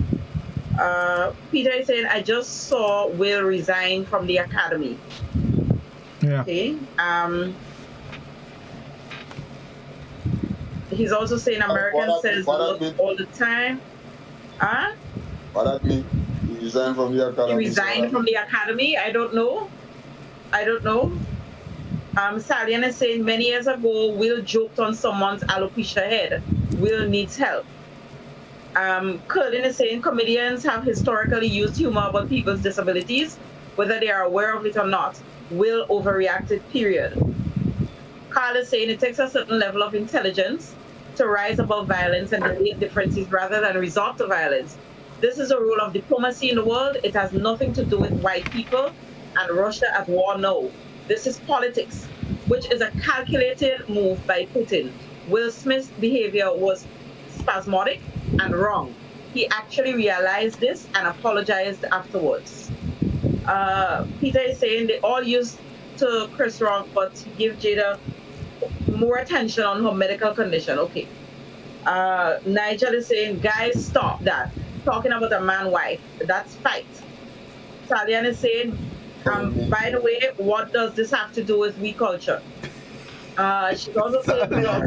Peter is saying, I just saw Will resign from the academy. Yeah. Okay. He's also saying American says look all the time. What that mean? He resigned from the academy. He resigned from the academy? I don't know. Salian is saying many years ago, Will joked on someone's alopecia head. Will needs help. Curlin is saying comedians have historically used humor about people's disabilities, whether they are aware of it or not. Will overreacted, period. Carl is saying it takes a certain level of intelligence to rise above violence and debate differences rather than resort to violence. This is a rule of diplomacy in the world. It has nothing to do with white people and Russia at war now. This is politics, which is a calculated move by Putin. Will Smith's behavior was spasmodic and wrong. He actually realized this and apologized afterwards. Peter is saying they all used to Chris Rock, but give Jada more attention on her medical condition. Okay. Nigel is saying, guys, stop that. Talking about a man-wife. That's fight. Salian is saying, by the way, what does this have to do with we culture? She's also saying, Will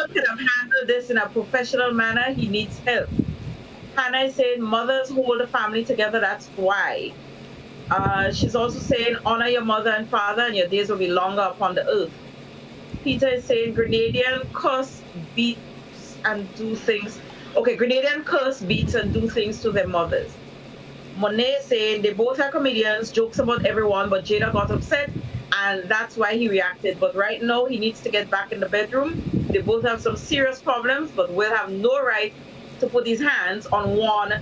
could have handled this in a professional manner. He needs help. Hannah is saying, mothers hold the family together. That's why. She's also saying, honor your mother and father, and your days will be longer upon the earth. Peter is saying, Grenadian curse, beats, and do things. Okay, Grenadian curse, beats, and do things to their mothers. Monet is saying, they both are comedians, jokes about everyone, but Jada got upset, and that's why he reacted. But right now, he needs to get back in the bedroom. They both have some serious problems, but will have no right to put his hands on one.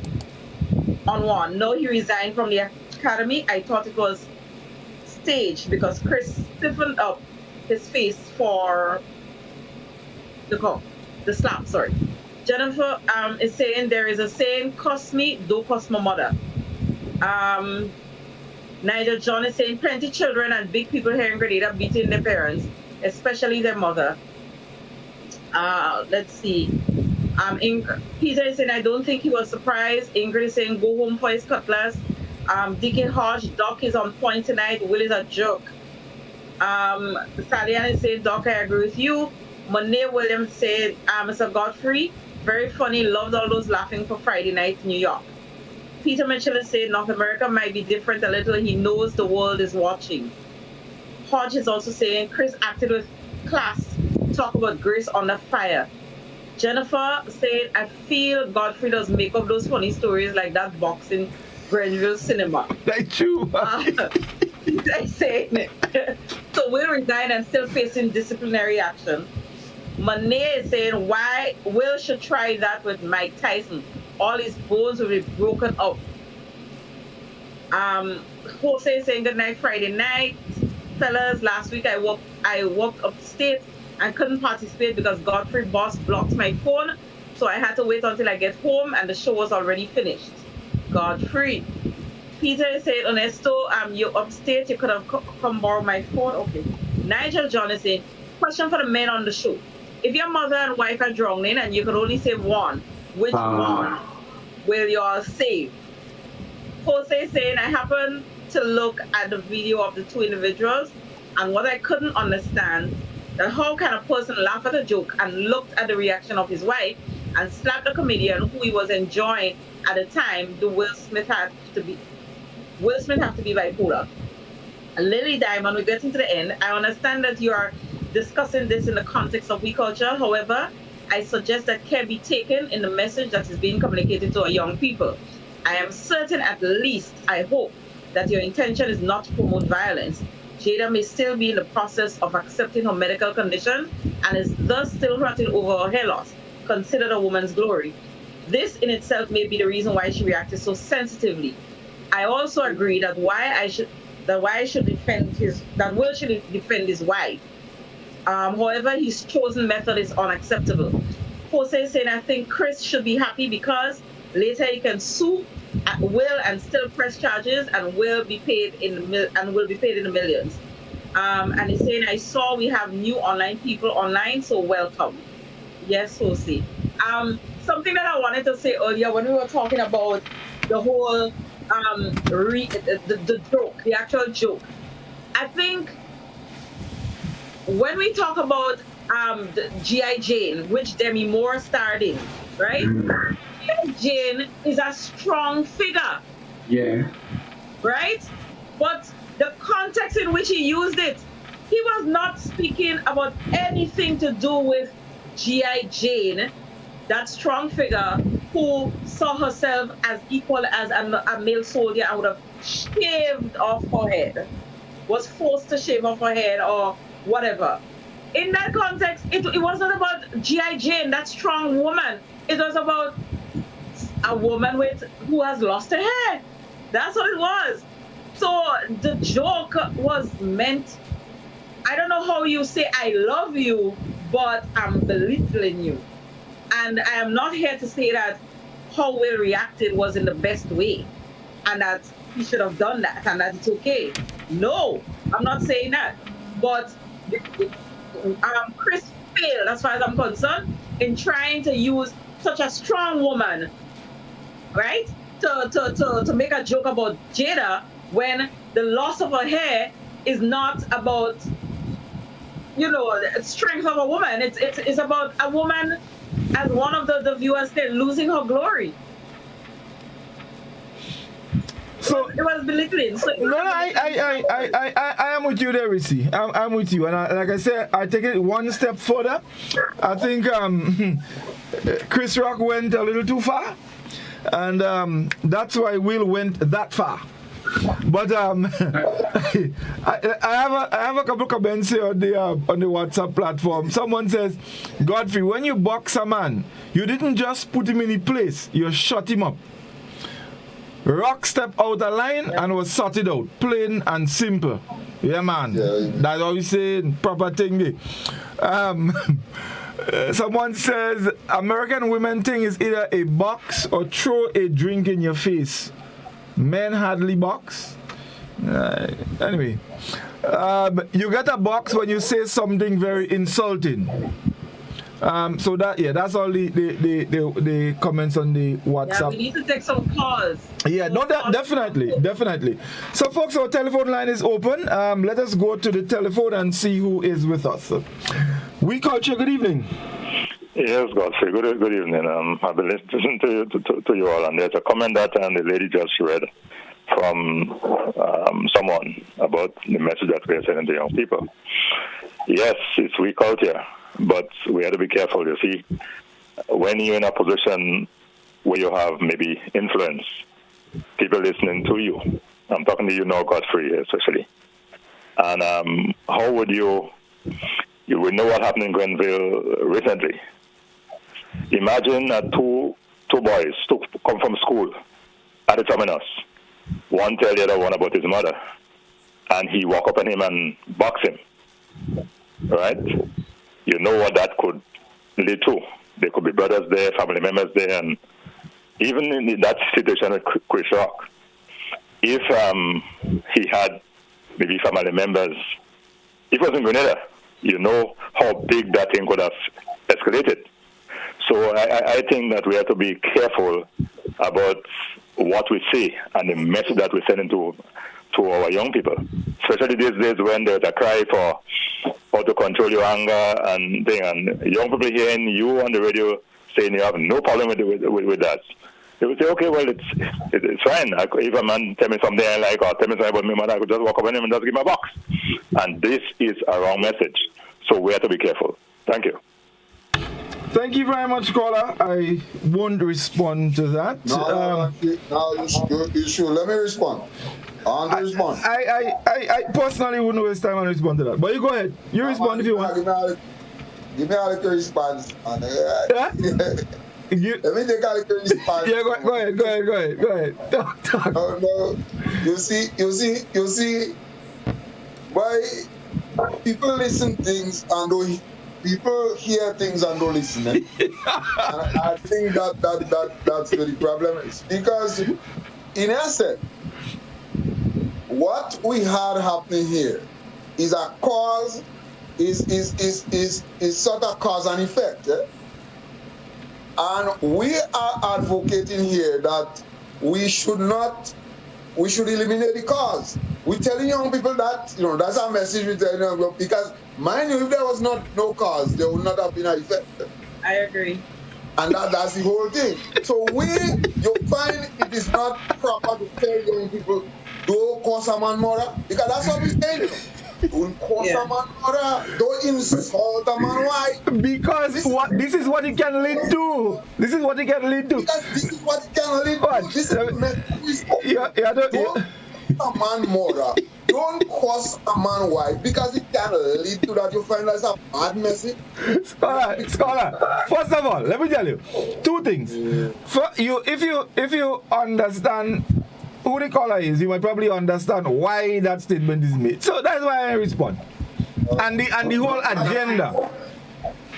No, he resigned from the academy. I thought it was staged because Chris stiffened up his face for the slap, sorry. Jennifer is saying there is a saying, cost me, don't cost my mother. Nigel John is saying plenty children and big people here in Grenada beating their parents, especially their mother. Let's see. Peter is saying, I don't think he was surprised. Ingrid is saying, go home for his cutlass. DK Hodge, Doc is on point tonight. Will is a joke. Salian is saying, Doc, I agree with you. Monet Williams said, Mr. Godfrey, very funny. Loved all those laughing for Friday night, New York. Peter Mitchell is saying North America might be different a little. He knows the world is watching. Hodge is also saying Chris acted with class. Talk about grace under fire. Jennifer said, I feel Godfrey does make up those funny stories like that box in Grenville Cinema. That's true. I say, so Will resign and still facing disciplinary action. Monet is saying, why Will should try that with Mike Tyson. All his bones will be broken up. Jose is saying, good night, Friday night. Fellas, last week I walked upstate and couldn't participate because Godfrey boss blocked my phone. So I had to wait until I get home and the show was already finished. Godfrey. Peter is saying, Ernesto, you're upstate, you could have come borrow my phone. Okay. Nigel John is saying, question for the men on the show. If your mother and wife are drowning and you could only save one, which one will you all save? Jose is saying, I happened to look at the video of the two individuals, and what I couldn't understand, that how can a person laugh at a joke and looked at the reaction of his wife and slapped the comedian who he was enjoying at the time, do Will Smith have to be bipolar? Lily Diamond, we're getting to the end. I understand that you are discussing this in the context of we culture. However, I suggest that care be taken in the message that is being communicated to our young people. I am certain, at least, I hope, that your intention is not to promote violence. Jada may still be in the process of accepting her medical condition and is thus still hurting over her hair loss, considered a woman's glory. This in itself may be the reason why she reacted so sensitively. I also agree that Will should defend his wife. However, his chosen method is unacceptable. Jose is saying, I think Chris should be happy because later he can sue Will and still press charges and will be paid in the millions. And he's saying, I saw we have new online people online, so welcome. Yes, Jose. Something that I wanted to say earlier when we were talking about the whole the joke, the actual joke. I think when we talk about the G.I. Jane, which Demi Moore starred in, right? G.I. Jane is a strong figure. Yeah. Right? But the context in which he used it, he was not speaking about anything to do with G.I. Jane, that strong figure who saw herself as equal as a male soldier and would have shaved off her head, was forced to shave off her head or whatever. In that context, it was not about G.I. Jane, that strong woman. It was about a woman who has lost her hair. That's what it was. So the joke was meant, I don't know how you say I love you, but I'm belittling you. And I am not here to say that how Will reacted was in the best way and that he should have done that and that it's okay. No, I'm not saying that. But Chris failed, as far as I'm concerned, in trying to use such a strong woman, right, to make a joke about Jada when the loss of her hair is not about, the strength of a woman. It's about a woman, as one of the viewers said, losing her glory. So it was belittling. So I am with you there, Reece. I'm with you, and like I said, I take it one step further. I think Chris Rock went a little too far, and that's why Will went that far. But I have a couple of comments here on the WhatsApp platform. Someone says, Godfrey, when you box a man, you didn't just put him in his place, you shut him up. Rock stepped out of line and was sorted out, plain and simple. Yeah, man. Yeah. That's what we say, proper thing. Someone says, American women thing is either a box or throw a drink in your face. Men hardly box. Anyway, you get a box when you say something very insulting. So that's all the comments on the WhatsApp. Yeah, we need to take some calls. Yeah, no, definitely. So, folks, our telephone line is open. Let us go to the telephone and see who is with us. We Culture, good evening. Yes, Godfrey. Good evening. I've been listening to you all, and there's a comment that the lady just read from someone about the message that we are sending to young people. Yes, it's weak out here, but we have to be careful. You see, when you're in a position where you have maybe influence, people listening to you. I'm talking to you now, Godfrey, especially. And how would you would know what happened in Grenville recently. Imagine two boys come from school at the terminus. One tell the other one about his mother, and he walk up on him and box him. Right? You know what that could lead to. There could be brothers there, family members there, and even in that situation with Chris Rock, if he had maybe family members, if it was in Grenada, you know how big that thing could have escalated. So I think that we have to be careful about what we say and the message that we're sending to our young people, especially these days when there's a cry for how to control your anger and thing, and young people hearing you on the radio saying you have no problem with that. They would say, okay, well, it's fine. If a man tell me something I like or tell me something about my mother, I could just walk up on him and just give him a box. And this is a wrong message. So we have to be careful. Thank you. Thank you very much, caller. I won't respond to that. No, you should. Let me respond. I personally wouldn't waste time and respond to that. But you go ahead. You respond if you want. Give me a little response. Yeah? Let me take a little response. Yeah, go ahead. No. You see, why people listen things and don't. People hear things and don't listen. And I think that's where the problem is. Because, in essence, what we had happening here is a cause, is sort of cause and effect. And we are advocating here that we should eliminate the cause. We're telling young people that, that's our message we're telling young people, because mind you, if there was no cause, there would not have been an effect. I agree. And that's the whole thing. So you find it is not proper to tell young people, don't cause a man murder, because that's what we're saying. Don't cause a man murder, don't insult a man. Why? Because this is what it can lead to. This is what it can lead to. Because this is what it can lead to. This is don't a man murder. Don't cause a man wife, because it can lead to that. You find that's a bad message. Scholar. First of all, let me tell you two things. If you understand who the caller is, you might probably understand why that statement is made. So that's why I respond. And the whole agenda.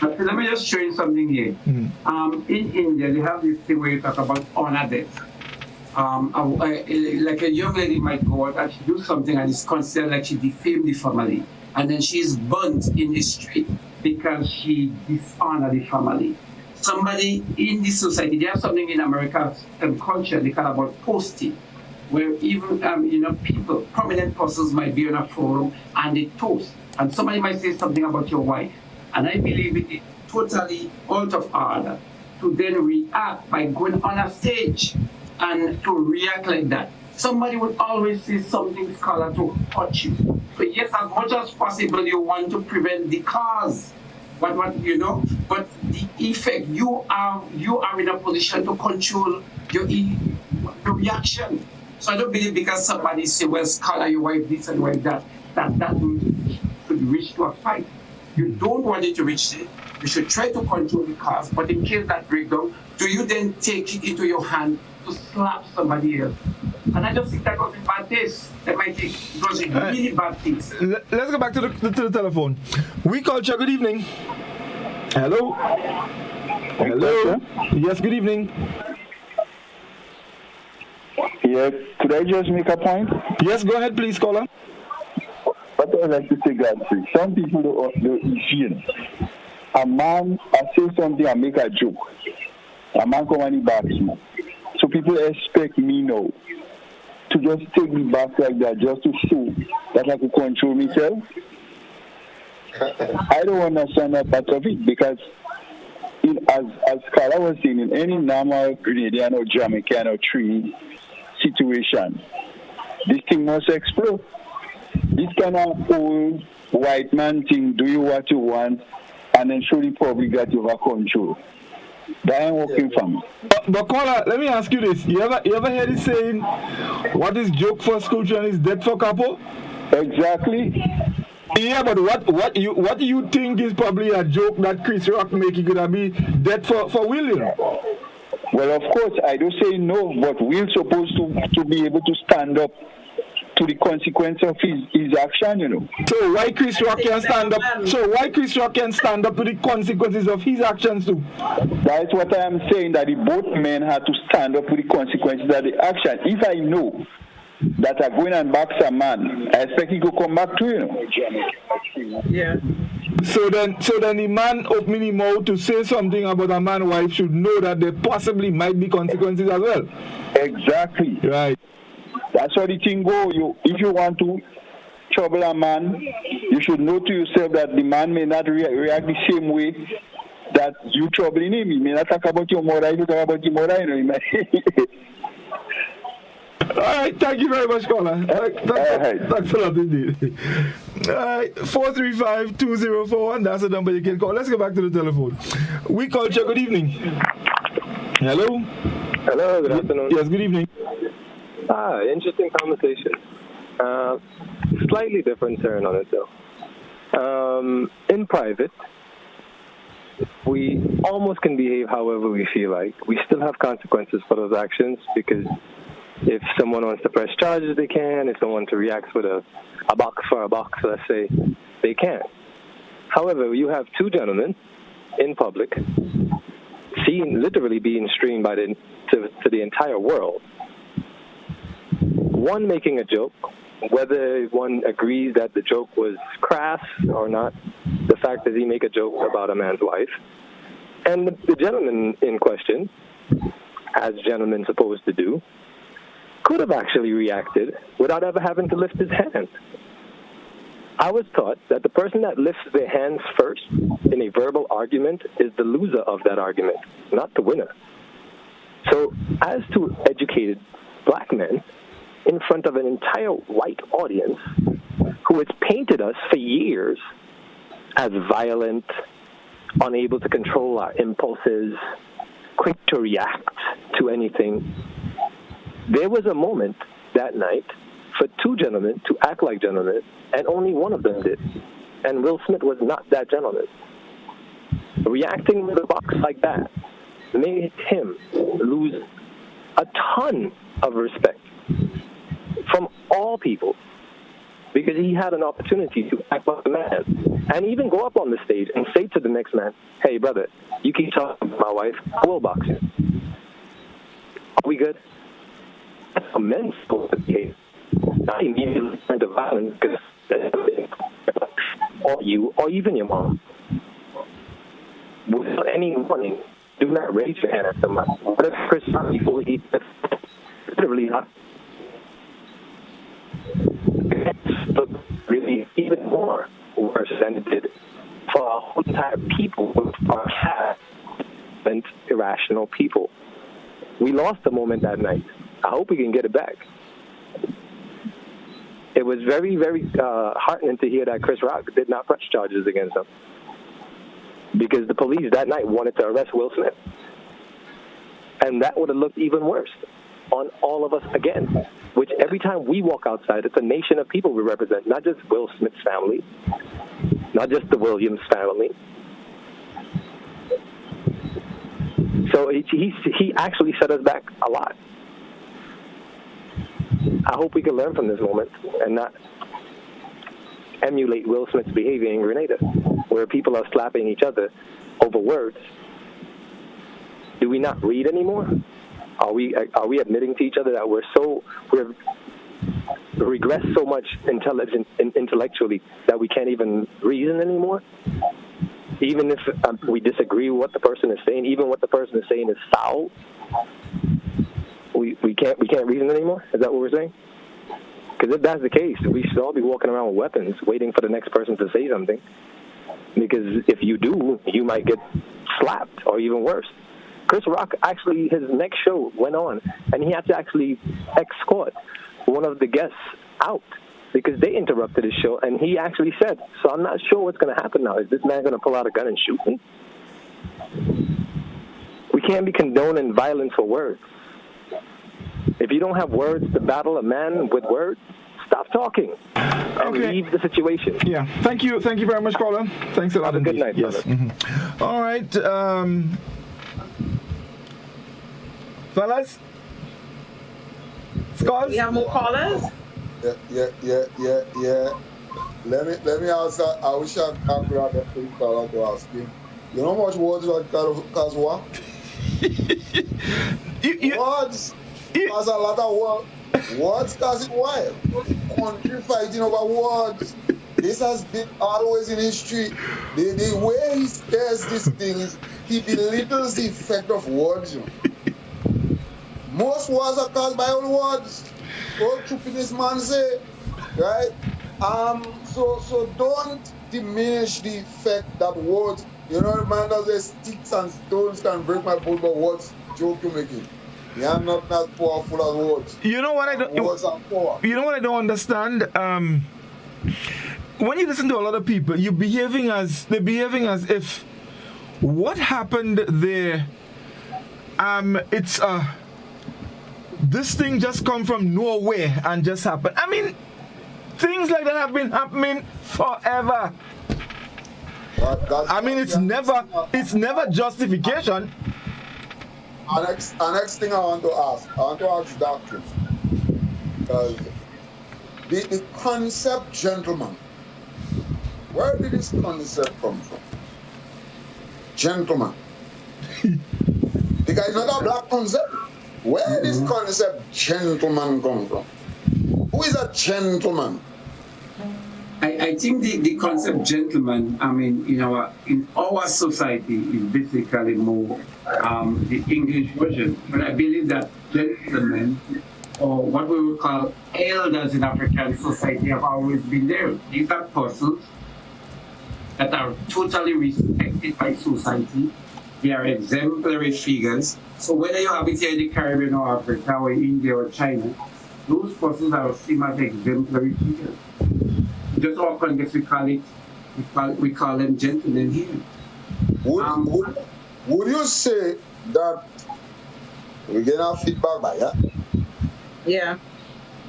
Let me just show you something here. In India, they have this thing where you talk about honor death. Like a young lady might go out and she do something and it's considered like she defamed the family, and then she's burnt in the street because she dishonored the family. Somebody in the society, they have something in America's culture they call about posting, where even people, prominent persons might be on a forum and they toast, and somebody might say something about your wife, and I believe it is totally out of order to then react by going on a stage and to react like that. Somebody would always say something, scholar, to hurt you. So yes, as much as possible, you want to prevent the cause. But the effect, you are in a position to control the reaction. So I don't believe because somebody say, well, scholar, your wife this and wife that could reach to a fight. You don't want it to reach it. You should try to control the cause, but in case that breakdown, do you then take it into your hand to slap somebody else? And I just think that was a bad taste. That might take those really bad things. Let's go back to the telephone. We culture, good evening. Hello? Hello? Yes, good evening. Yes, could I just make a point? Yes, go ahead, please, caller. What I like to say, Godfrey, some people don't feel. A man, I say something, I make a joke. A man come and he backs me. So people expect me now to just take me back like that just to show that I could control myself. I don't understand that part of it, because as Carla was saying, in any normal Grenadian or Jamaican or Trini situation, this thing must explode. This kind of old white man thing, do you what you want, and then surely probably got you over control. That ain't working for me. But Carla, let me ask you this. You ever hear this saying, what is joke for school children is dead for couple? Exactly. Yeah, but what do you think is probably a joke that Chris Rock making gonna be dead for William? Well, of course, I don't say no, but Will's supposed to be able to stand up to the consequence of his action, you know. So why Chris Rock can stand up? So why Chris Rock can stand up to the consequences of his actions too? That's what I am saying, that the both men have to stand up to the consequences of the action. If I know that I go in and box a man, I expect he go come back to, you know. Yeah. So then the man opening him out to say something about a man's wife should know that there possibly might be consequences as well. Exactly. Right. That's how the thing go. If you want to trouble a man, you should know to yourself that the man may not react the same way that you troubling him. He may not talk about your mother, you talk about your mother, you know. All right, thank you very much, caller. Thanks a lot indeed. All right, 435-2041, that's the number you can call. Let's get back to the telephone. We Culture, good evening. Hello? Hello, good afternoon. Yes, good evening. Interesting conversation. Slightly different turn on it, though. In private, we almost can behave however we feel like. We still have consequences for those actions, because if someone wants to press charges, they can. If someone wants to react with a box for a box, let's say, they can. However, you have two gentlemen in public, literally being streamed to the entire world. One making a joke, whether one agrees that the joke was crass or not, the fact that he make a joke about a man's wife. And the gentleman in question, as gentlemen supposed to do, could have actually reacted without ever having to lift his hand. I was taught that the person that lifts their hands first in a verbal argument is the loser of that argument, not the winner. So, as two educated black men in front of an entire white audience who has painted us for years as violent, unable to control our impulses, quick to react to anything, there was a moment that night for two gentlemen to act like gentlemen, and only one of them did. And Will Smith was not that gentleman. Reacting with a box like that made him lose a ton of respect from all people, because he had an opportunity to act like a man and even go up on the stage and say to the next man, "Hey, brother, you keep talking about my wife, I will box you." Are we good? That's how men supposed to behave. Not immediately turn to violence because or you or even your mom. Without any warning, do not raise your hand at somebody. What if Chris before he literally not? Look really even more worse than it did for a whole entire people who are irrational people. We lost the moment that night. I hope we can get it back. It was very, very heartening to hear that Chris Rock did not press charges against him, because the police that night wanted to arrest Will Smith. And that would have looked even worse on all of us again, which every time we walk outside, it's a nation of people we represent, not just Will Smith's family, not just the Williams family. So he actually set us back a lot. I hope we can learn from this moment and not emulate Will Smith's behavior in Grenada, where people are slapping each other over words. Do we not read anymore? Are we admitting to each other that we've regressed so much intellectually that we can't even reason anymore? Even if we disagree with what the person is saying, even what the person is saying is foul, we can't reason anymore? Is that what we're saying? Because if that's the case, we should all be walking around with weapons, waiting for the next person to say something. because if you do, you might get slapped or even worse. Chris Rock, actually, his next show went on, and he had to actually escort one of the guests out because they interrupted his show, and he actually said, so I'm not sure what's going to happen now. Is this man going to pull out a gun and shoot me? We can't be condoning violence for words. If you don't have words to battle a man with words, stop talking and leave the situation. Yeah. Thank you very much, caller. Thanks a lot. Have a good night, yes. brother. All right. Fellas? Scores? We have more callers? Yeah. Let me answer. I wish I could have a quick caller to ask him. You know how much words that cause what? Words cause a lot of words. Words cause it wild. Country fighting over words. This has been always in history. The way he says these things, he belittles the effect of words. Most wars are caused by only words. What this man say, right? So don't diminish the effect that words. You know, the man that says sticks and stones can break my bones, but words joke you making. They are not as powerful as words. You know what I don't. Words are power. You know what I don't understand. When you listen to a lot of people, they're behaving as if what happened there. It's this thing just come from nowhere and just happened. I mean, things like that have been happening forever. I mean, it's never justification. Next thing I want to ask Doctor, because the concept gentleman, where did this concept come from? Gentleman. Because it's not a black concept. Where did this concept gentleman come from? Who is a gentleman? I think the concept gentleman, I mean, in our society is basically more the English version. But I believe that gentlemen, or what we would call elders in African society, have always been there. These are persons that are totally respected by society. They are exemplary figures. So whether you have it here in the Caribbean or Africa or India or China, those persons are seen as exemplary figures. Just our context, we call them gentlemen here. Would you say that we get our feedback by that? Yeah.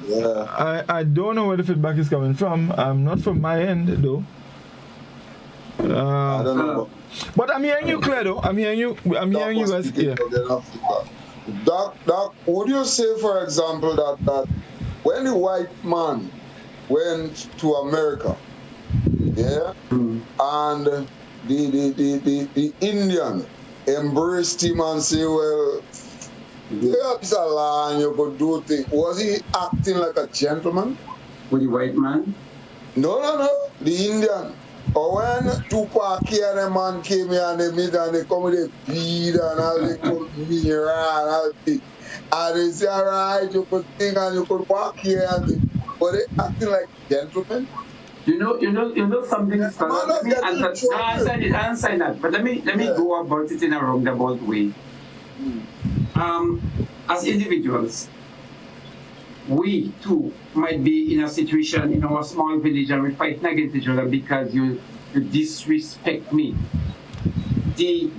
Yeah. I don't know where the feedback is coming from. Not from my end though. I don't know. But I'm hearing you clear though. I'm hearing you guys. Yeah. Doc, would you say, for example, that when the white man went to America, yeah, and the Indian embraced him and said, well, yeah, it's a line, you could do things. Was he acting like a gentleman? With the white man? No, the Indian. Or when Tupac and a man came here and they meet and they come with a bead and all they come here and they say, all right, you could think and you could walk here but they acting like gentlemen. You know something. Let me answer that. But let me go about it in a roundabout way. As individuals, we too might be in a situation in our small village and we fight against each other because you disrespect me. The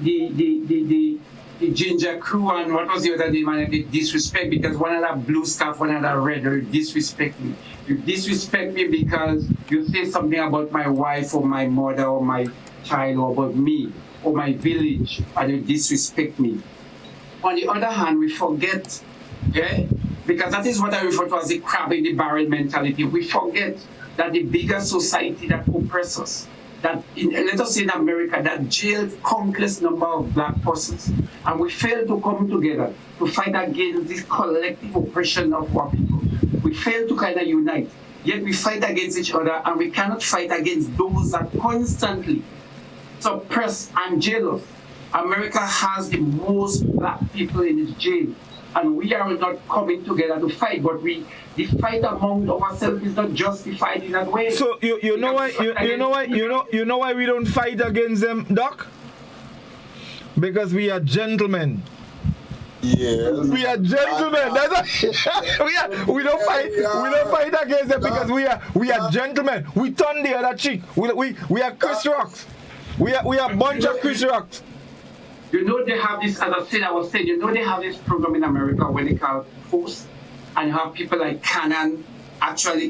ginger crew and what was the other name, and they disrespect because one had blue scarf, one had red, or you disrespect me. You disrespect me because you say something about my wife or my mother or my child or about me or my village, and you disrespect me. On the other hand, we forget, okay? Because that is what I refer to as the crab in the barrel mentality. We forget that the bigger society that oppresses us, that let us say in America, that jailed countless number of black persons, and we fail to come together to fight against this collective oppression of our people. We fail to kind of unite, yet we fight against each other, and we cannot fight against those that constantly suppress and jail us. America has the most black people in its jail. and we are not coming together to fight, but the fight among ourselves is not justified in that way. So you know why we don't fight against them, Doc? Because we are gentlemen. Yes. We are gentlemen. We don't fight against them because we are gentlemen. We turn the other cheek. We are Chris Rocks. We are a bunch of Chris Rocks. You know they have this, as I was saying, you know they have this program in America when they call Force, and you have people like Cannon. Actually,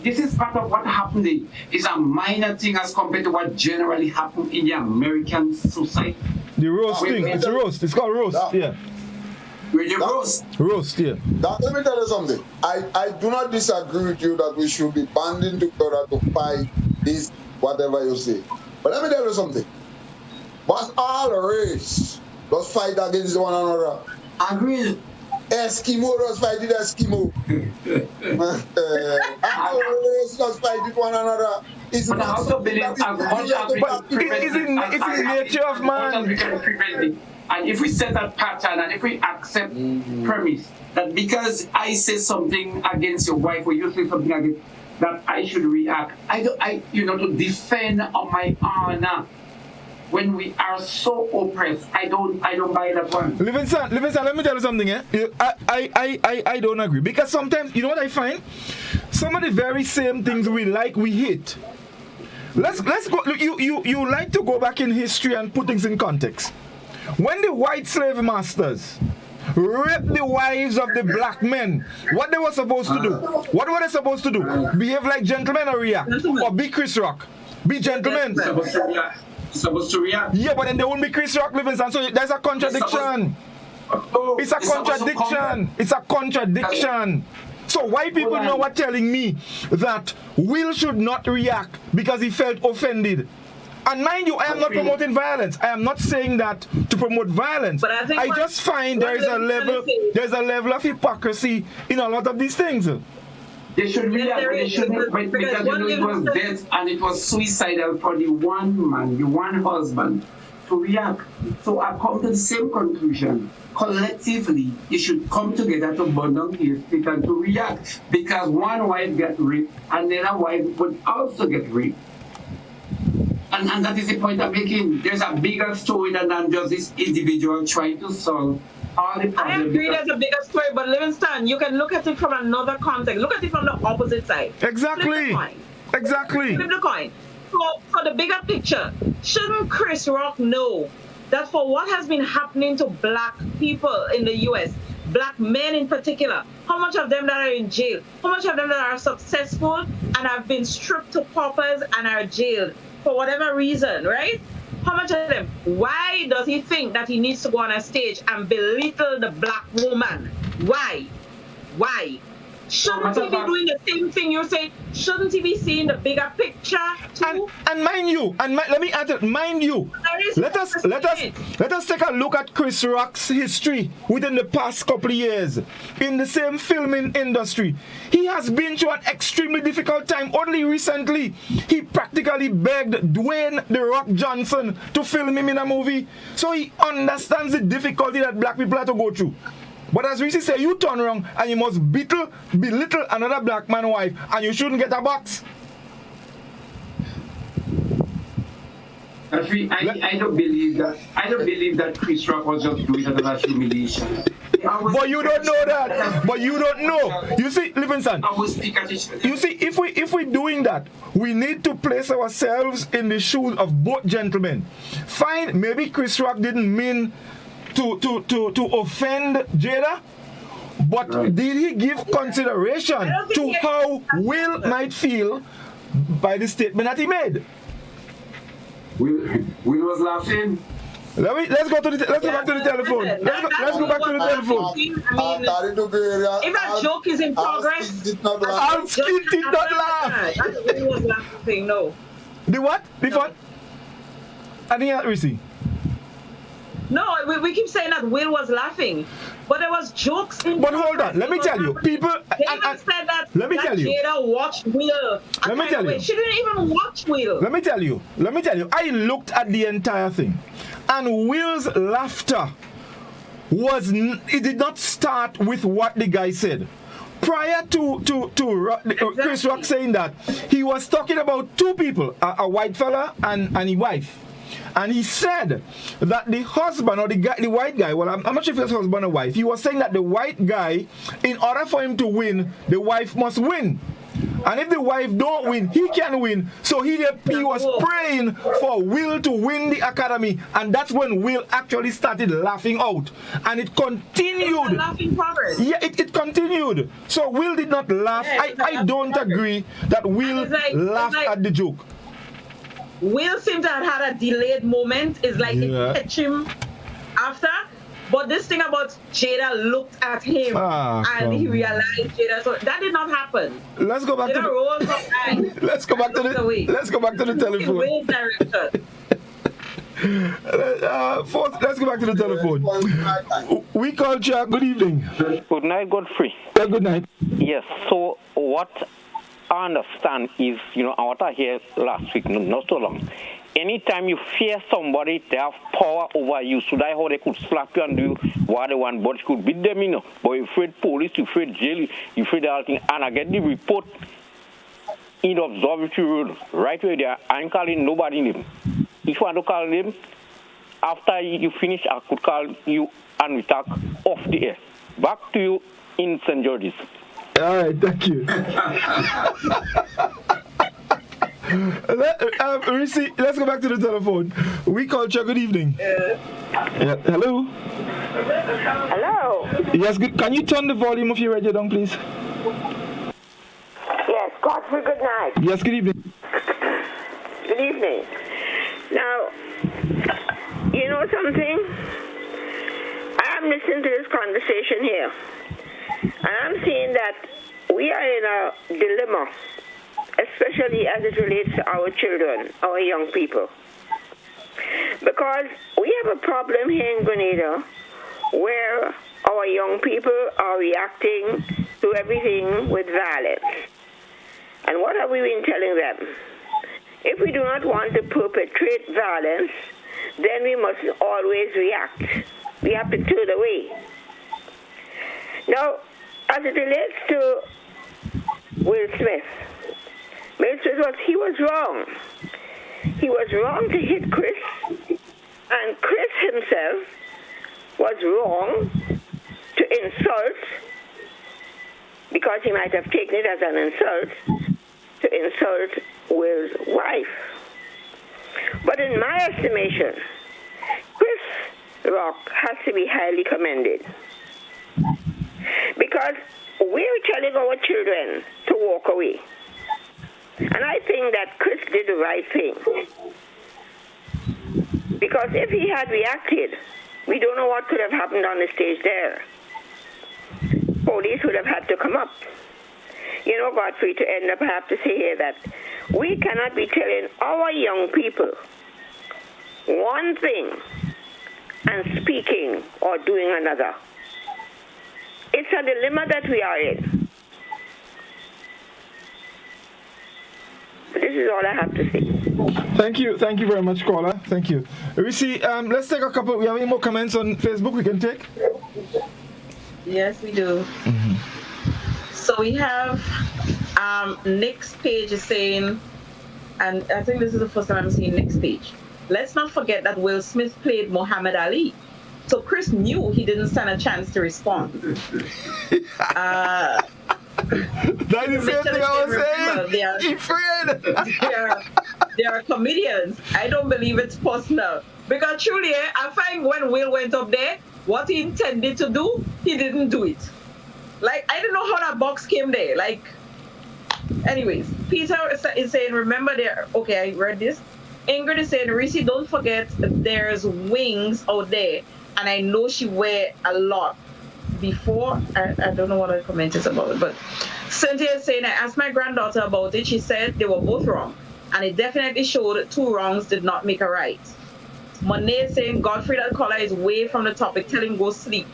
this is part of what happened. It's a minor thing as compared to what generally happened in the American society. The roast thing. It's a roast. It's called roast. Yeah. Roast, yeah. Let me tell you something. I do not disagree with you that we should be banding together to fight this, whatever you say. But let me tell you something. But all race does fight against one another. Agreed. Eskimo does fight with Eskimo. All race does fight with one another. It's but I also believe as much as we can prevent it's in nature of man. And if we set that pattern and if we accept premise that because I say something against your wife or you say something against that I should react, to defend on my honor when we are so oppressed, I don't buy that one. Livingston, let me tell you something. I don't agree because sometimes you know what I find? Some of the very same things we like, we hate. Let's go. You like to go back in history and put things in context. When the white slave masters raped the wives of the black men, what they were supposed to do? What were they supposed to do? Behave like gentlemen or react? Or be Chris Rock? Be gentlemen? Supposed to react. Yeah, but then they won't be Chris Rock, Livingston. So there's a contradiction. It's a contradiction. It's a contradiction. So why people now are telling me that Will should not react because he felt offended? And mind you, I am not promoting violence. I am not saying that to promote violence. But I just find there's a level of hypocrisy in a lot of these things. They should react, because it was death and it was suicidal for the one man, the one husband to react. So I come to the same conclusion. Collectively, you should come together to burn down the estate and to react because one wife got raped and the other wife would also get raped. And that is the point I'm making. There's a bigger story than just this individual trying to solve all the problems. I agree there's a bigger story, but Livingston, you can look at it from another context. Look at it from the opposite side. Exactly. Exactly. Flip the coin. For the bigger picture, shouldn't Chris Rock know that for what has been happening to black people in the U.S., black men in particular, how much of them that are in jail, how much of them that are successful and have been stripped to paupers and are jailed for whatever reason, right? How much of them? Why does he think that he needs to go on a stage and belittle the black woman? Why? Shouldn't he be doing the same thing you're saying? Shouldn't he be seeing the bigger picture too? And mind you, let me add it, mind you, let us take a look at Chris Rock's history within the past couple of years in the same filming industry. He has been through an extremely difficult time. Only recently, he practically begged Dwayne "The Rock" Johnson to film him in a movie. So he understands the difficulty that black people have to go through. But as Reece say, you turn around and you must belittle another black man's wife and you shouldn't get a box. I don't believe that Chris Rock was just doing it as a humiliation. But you don't know that. But you don't know. You see, Livingston, you see, if we're doing that, we need to place ourselves in the shoes of both gentlemen. Fine, maybe Chris Rock didn't mean to offend Jada, but did he give consideration to how Will might feel by the statement that he made? Will was laughing. Let's go back to the telephone. Let's go back to the telephone. If a joke is in progress, Al Skin did not laugh. Will was laughing. No. The what? The what? I didn't hear Reece. No, we keep saying that Will was laughing, but there was jokes in. But hold on, let me tell you, people. They even said that. Let me tell you. Jada watched Will. Let me tell you. She didn't even watch Will. Let me tell you. I looked at the entire thing, and Will's laughter it did not start with what the guy said. Prior to Chris Rock saying that, he was talking about two people, a white fella and his wife. And he said that the husband or the white guy, well, I'm not sure if it's husband or wife, he was saying that the white guy, in order for him to win, the wife must win. And if the wife don't win, he can win. So he was praying for Will to win the academy, and that's when Will actually started laughing out. And it continued. It's a laughing progress. Yeah, it continued. So Will did not laugh. I don't agree that Will laughed at the joke. Will seemed to have had a delayed moment. It's like it catch him after. But this thing about Jada looked at him and he realized Jada. So that did not happen. Let's go back to the Let's go back to the telephone. Let's go back to the telephone. We called Jack. Good evening. Good night, Godfrey. Yeah, good night. Yes. So what I understand is, what I heard last week, not so long. Anytime you fear somebody, they have power over you. So that's how they could slap you and do what they want. But you could beat them, But you're afraid police, you're afraid jail, you're afraid of everything. And I get the report in the observatory road, right where they are. I'm calling nobody name. If you want to call them, after you finish, I could call you and we talk off the air. Back to you in St. George's. All right, thank you. Let's go back to the telephone. We called you. Good evening. Yeah. Hello. Hello. Yes. Good. Can you turn the volume of your radio down, please? Yes. Godfrey. Good night. Yes. Good evening. Good evening. Now, you know something? I am listening to this conversation here, and I'm seeing that we are in a dilemma, especially as it relates to our children, our young people. Because we have a problem here in Grenada where our young people are reacting to everything with violence. And what have we been telling them? If we do not want to perpetrate violence, then we must always react. We have to turn away. Now, as it relates to Will Smith, he was wrong. He was wrong to hit Chris, and Chris himself was wrong to insult, because he might have taken it as an insult, to insult Will's wife. But in my estimation, Chris Rock has to be highly commended, because we're telling our children to walk away. And I think that Chris did the right thing. Because if he had reacted, we don't know what could have happened on the stage there. Police would have had to come up. Godfrey, to end up, I have to say here that we cannot be telling our young people one thing and speaking or doing another. It's a dilemma that we are in. This is all I have to say. Thank you very much, caller. Thank you. Reece, let's take a couple. We have any more comments on Facebook we can take? Yes, we do. So we have Nick's page is saying, and I think this is the first time I'm seeing Nick's page. Let's not forget that Will Smith played Muhammad Ali. So Chris knew he didn't stand a chance to respond. That is the same thing I was saying. They are comedians. I don't believe it's personal. Because truly, I find when Will went up there, what he intended to do, he didn't do it. Like, I don't know how that box came there. Like, anyways, Peter is saying, remember there. Okay, I read this. Ingrid is saying, Reece, don't forget there's wings out there. And I know she wear a lot. Before, I don't know what her comment is about, but Cynthia is saying, I asked my granddaughter about it. She said they were both wrong. And it definitely showed two wrongs did not make a right. Monet is saying, Godfrey, that caller is way from the topic. Tell him go sleep.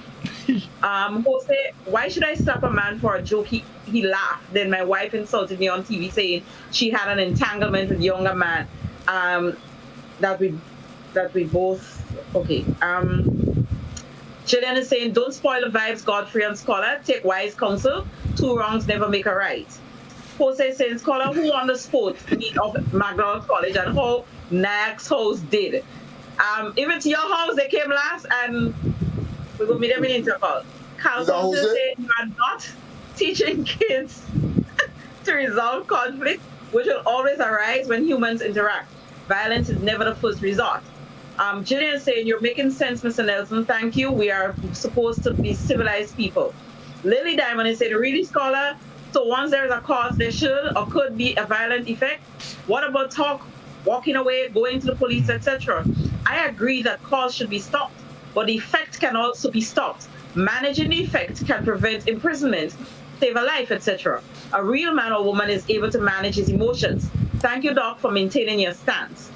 Jose, why should I slap a man for a joke? He laughed. Then my wife insulted me on TV saying she had an entanglement with a younger man. That we both, okay. Jillian is saying, don't spoil the vibes, Godfrey and Scholar. Take wise counsel. 2 wrongs never make a right. Jose is saying, Scholar, who won the sport meet of McDonald College and how Nax House did? If it's your house, they came last and we will meet them in interval. Carl Thompson is saying, you are not teaching kids to resolve conflict, which will always arise when humans interact. Violence is never the first resort. Jillian is saying, you're making sense, Mr. Nelson. Thank you. We are supposed to be civilized people. Lily Diamond is saying, really, Scholar? So once there is a cause, there should or could be a violent effect. What about talk, walking away, going to the police, etc.? I agree that cause should be stopped, but the effect can also be stopped. Managing the effect can prevent imprisonment, save a life, etc. A real man or woman is able to manage his emotions. Thank you, Doc, for maintaining your stance.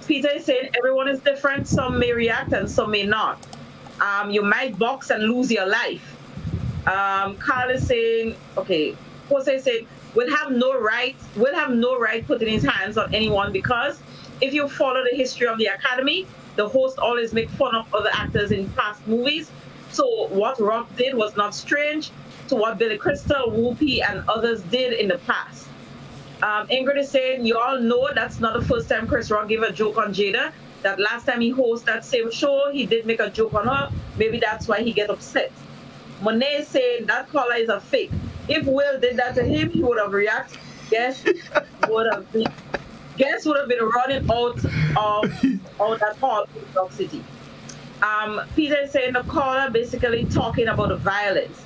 Peter is saying everyone is different. Some may react and some may not. You might box and lose your life. Carl is saying, okay, Jose is saying, we'll have no right putting his hands on anyone, because if you follow the history of the Academy, the host always make fun of other actors in past movies. So what Rock did was not strange to what Billy Crystal, Whoopi, and others did in the past. Ingrid is saying, you all know that's not the first time Chris Rock gave a joke on Jada. That last time he hosted that same show, he did make a joke on her. Maybe that's why he get upset. Monet is saying that caller is a fake. If Will did that to him, he would have reacted. Guess would have been running out of that hall in New York City. Peter is saying the caller basically talking about the violence.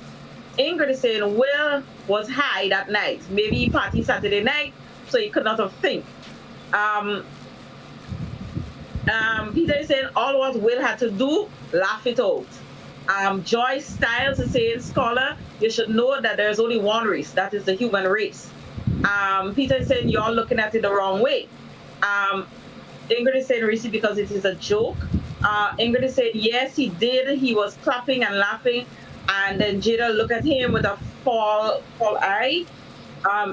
Ingrid is saying Will was high that night. Maybe he party Saturday night, so he could not have think. Peter is saying all what Will had to do, laugh it out. Joyce Styles is saying, Scholar, you should know that there's only one race, that is the human race. Peter is saying you're looking at it the wrong way. Ingrid is saying Reece because it is a joke. Ingrid is saying yes, he did. He was clapping and laughing. And then Jada looked at him with a fall eye.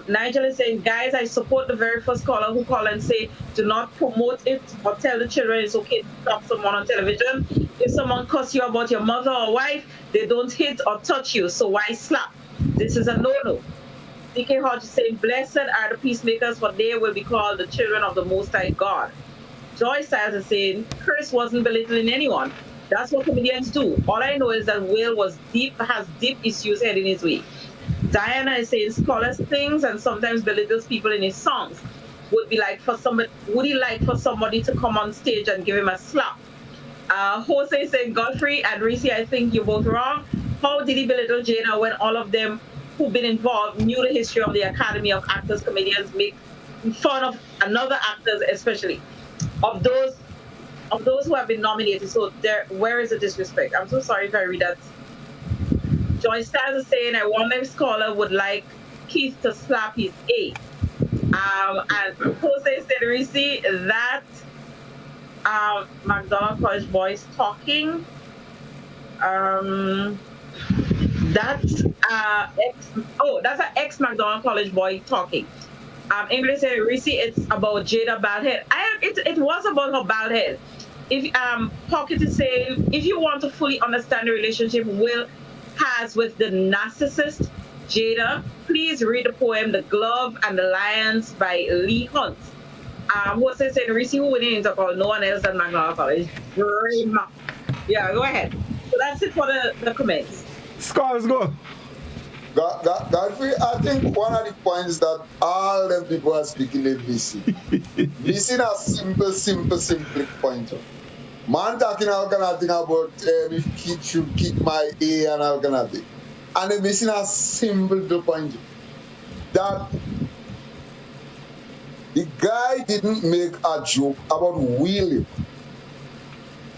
Nigel is saying, guys, I support the very first caller who called and say, do not promote it or tell the children it's okay to stop someone on television. If someone cuss you about your mother or wife, they don't hit or touch you, so why slap? This is a no-no. DK Hodge is saying, blessed are the peacemakers, for they will be called the children of the Most High God. Joy Styles is saying, Chris wasn't belittling anyone. That's what comedians do. All I know is that Will has deep issues heading his way. Diana is saying scholars things and sometimes belittles people in his songs. Would he like for somebody to come on stage and give him a slap? Jose is saying Godfrey and Reece, I think you're both wrong. How did he belittle Jada when all of them who've been involved knew the history of the Academy of Actors, Comedians, make fun of another actors, especially of those who have been nominated? So where is the disrespect? I'm so sorry if I read that. Joyce Styles is saying, I wonder if Scholar would like Keith to slap his A. And Jose said, Reece, that McDonald College boy is talking. That's an ex-McDonald College boy talking. English said, Reece, it's about Jada Baldhead. It was about her bald head. If Pocket is saying, if you want to fully understand the relationship Will has with the narcissist Jada, please read the poem The Glove and the Lions by Lee Hunt. What's it saying? Reece, who winning intercall? No one else than McDonald College. Yeah, go ahead. So that's it for the comments. Scores, go. Godfrey, I think one of the points that all them people are speaking is missing. Missing a simple point. Man talking all kind of thing about if kid should kick my A and all kind of thing. And they're missing a simple point. That the guy didn't make a joke about William.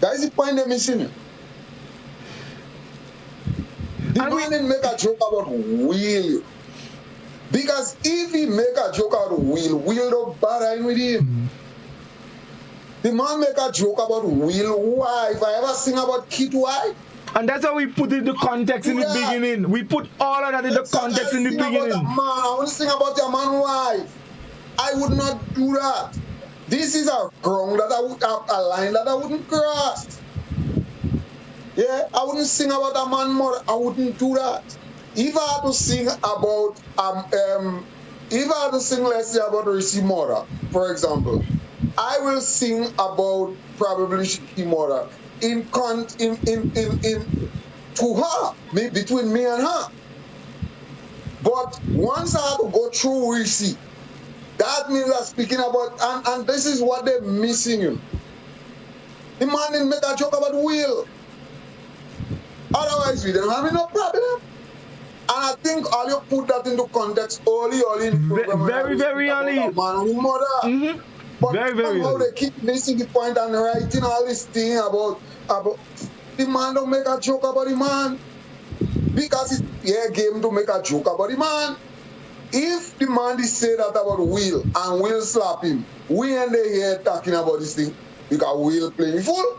That is the point they're missing. The man didn't make a joke about Will. Because if he make a joke about Will don't bother with him. The man make a joke about Will. Why? If I ever sing about Kid, why? And that's how we put in the context in the beginning. We put all of that in the context in the beginning. Man, I want to sing about your man wife. I would not do that. This is a ground that I would have, a line that I wouldn't cross. Yeah, I wouldn't sing about a man mother. I wouldn't do that. If I had to sing about let's say about Reece mother, for example, I will sing about probably Reece mother to her, between me and her. But once I have to go through Reece, that means I'm speaking about, and this is what they're missing you. The man didn't make a joke about Will. Otherwise, we don't have no problem. And I think all you put that into context early in the program. Very early. Man and mother. Mm-hmm. But very somehow early. They keep missing the point and writing all this thing about the man don't make a joke about the man. Because it's fair game to make a joke about the man. If the man is say that about Will and Will slap him, we ain't here talking about this thing because Will playing fool.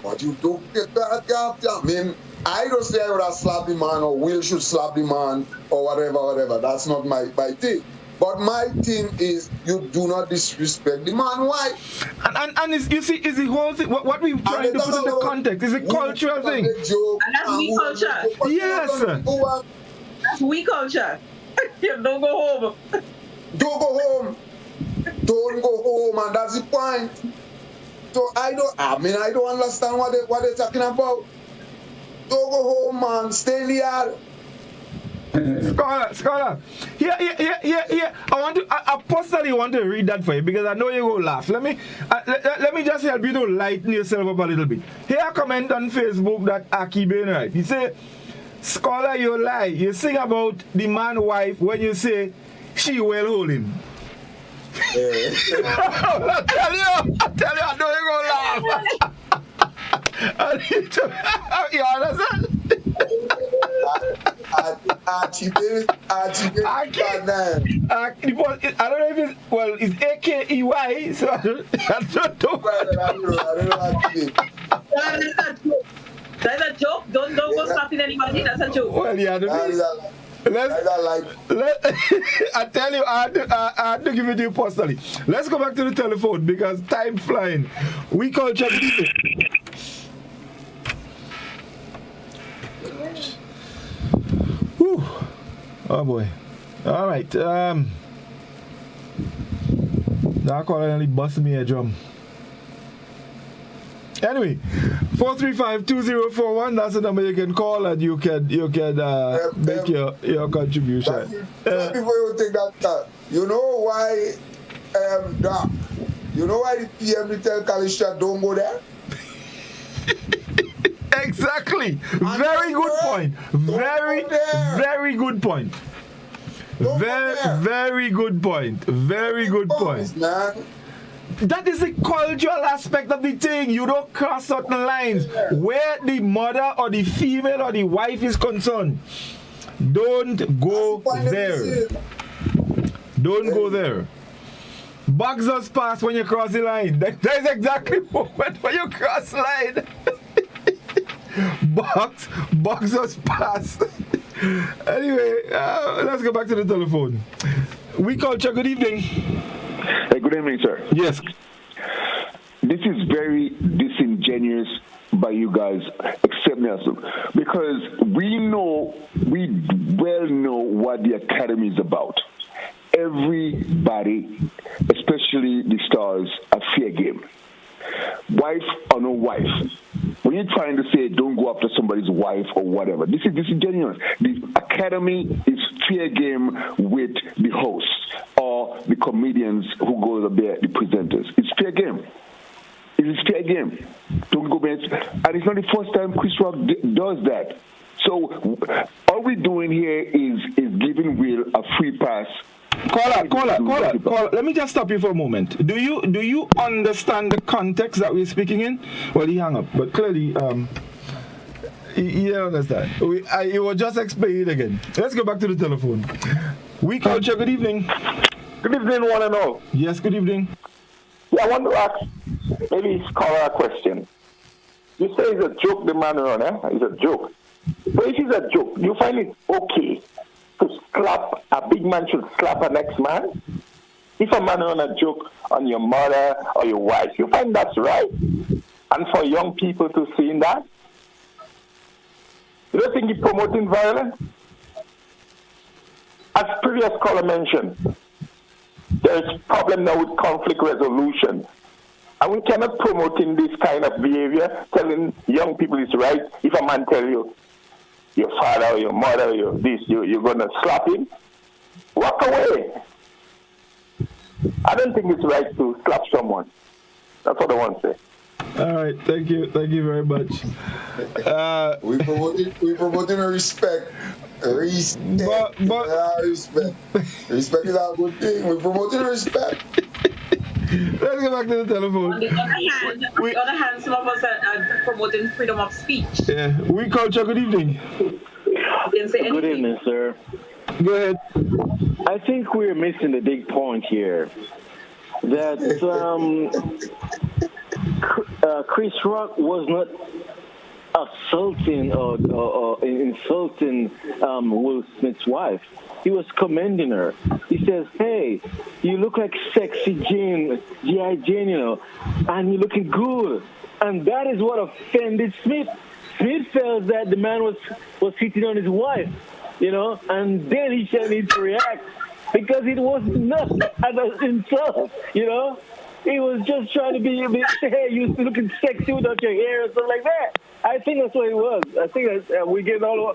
But you don't get that. I mean, I don't say I would have slapped the man or Will should slap the man or whatever. That's not my thing. But my thing is you do not disrespect the man. Why? And you see, is the whole thing, what we're trying to put in the context is a cultural thing. And that's we culture. Yes. That's we culture. Don't go home. Don't go home. Don't go home, and that's the point. So I don't understand what they're talking about. Don't go home, man. Stay in the yard. Scholar. Here. I personally want to read that for you because I know you will laugh. Let me just help you to lighten yourself up a little bit. Here a comment on Facebook that Aki Ben right. He say, Scholar, you lie. You sing about the man wife when you say she well hold him. I tell you, I know you're gonna laugh. You understand? I don't know if it's AKEY, so I don't know. That's a joke. Don't go slapping anybody. That's a joke. Well, yeah, I tell you, I had to give it to you personally. Let's go back to the telephone because time flying. We call Chuck. Whew. Oh boy. All right. Now call only bust me a drum. Anyway, 435-2041, that's the number you can call and you can make your contribution. Just before you take that, you know why Doc, you know why the PM tell Kalisha don't go there? Exactly. Very good point. Very good point. Very good point. Very good point. That is the cultural aspect of the thing. You don't cross certain lines. Where the mother or the female or the wife is concerned, don't go there. Don't go there. Bugs us pass when you cross the line. That is exactly when you cross the line. Bugs us pass. Anyway, let's go back to the telephone. We culture, good evening. Hey, good evening, sir. Yes. This is very disingenuous by you guys, except Nelson, because we well know what the academy is about. Everybody, especially the stars, are fair game. Wife or no wife. When you're trying to say don't go after somebody's wife or whatever, this is disingenuous. The academy is fair game with the hosts or the comedians who go up there, the presenters. It's fair game. It is fair game. Don't go back. And it's not the first time Chris Rock does that. So all we're doing here is giving Will a free pass. Caller. Let me just stop you for a moment. Do you understand the context that we're speaking in? Well, he hung up, but clearly, you don't understand. You will just explain it again. Let's go back to the telephone. We culture. Good evening. Good evening, one and all. Yes, good evening. Yeah, I want to ask maybe caller a question. You say it's a joke, the man run, eh? It's a joke. But if it's a joke, you find it okay to slap, a big man should slap a next man? If a man run a joke on your mother or your wife, you find that's right? and for young people to see that? You don't think he's promoting violence? As previous caller mentioned, there is problem now with conflict resolution. And we cannot promoting this kind of behavior, telling young people it's right. If a man tell you, your father or your mother or your this, you're going to slap him, walk away. I don't think it's right to slap someone. That's what I want to say. All right, thank you very much. We promoting respect. Respect. Respect is a good thing. We're promoting respect. Let's go back to the telephone. On the other hand, some of us are promoting freedom of speech. Yeah. We culture. Good evening. Good evening, sir. Go ahead. I think we're missing the big point here. That Chris Rock was not assaulting or insulting Will Smith's wife. He was commending her. He says, "Hey, you look like sexy Jane, G.I. Jane, you know, and you're looking good." And that is what offended Smith. Smith felt that the man was hitting on his wife, you know, and then he shall need to react because it was not an insult, you know. He was just trying to be, hey, you looking sexy without your hair or something like that. I think that's what it was. I think that we getting all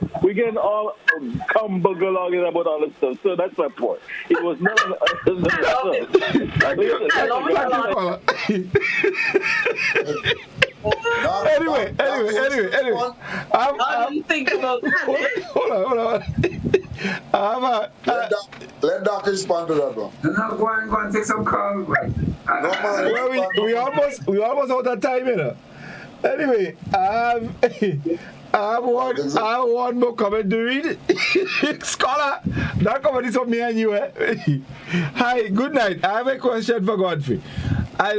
along about all this stuff. So that's my point. It was not. Anyway. I didn't think about that. Hold on. Let Doc respond to that one. No, go and take some calls. We almost out of time, you know. Anyway, I have one more comment to read. Scholar, that comment is from me and you. Hi, good night. I have a question for Godfrey. I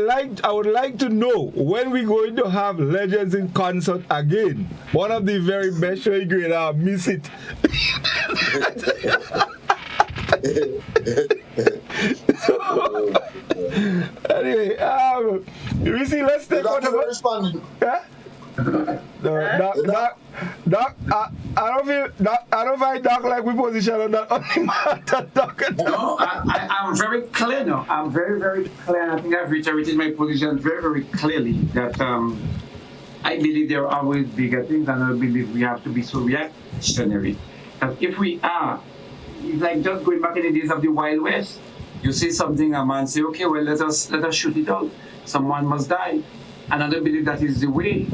would like to know when we're going to have Legends in concert again. One of the very best show you great. Miss it. Anyway, Reece, let's take one of us. Doc, I don't find Doc like we position on that matter, Doc. No, I'm very clear now. I'm very, very clear. I think I've reiterated my position very, very clearly that I believe there are always bigger things, and I believe we have to be so reactionary. That if we are, it's like just going back in the days of the Wild West. You see something, a man say, okay, well, let us shoot it out. Someone must die. And I don't believe that is the way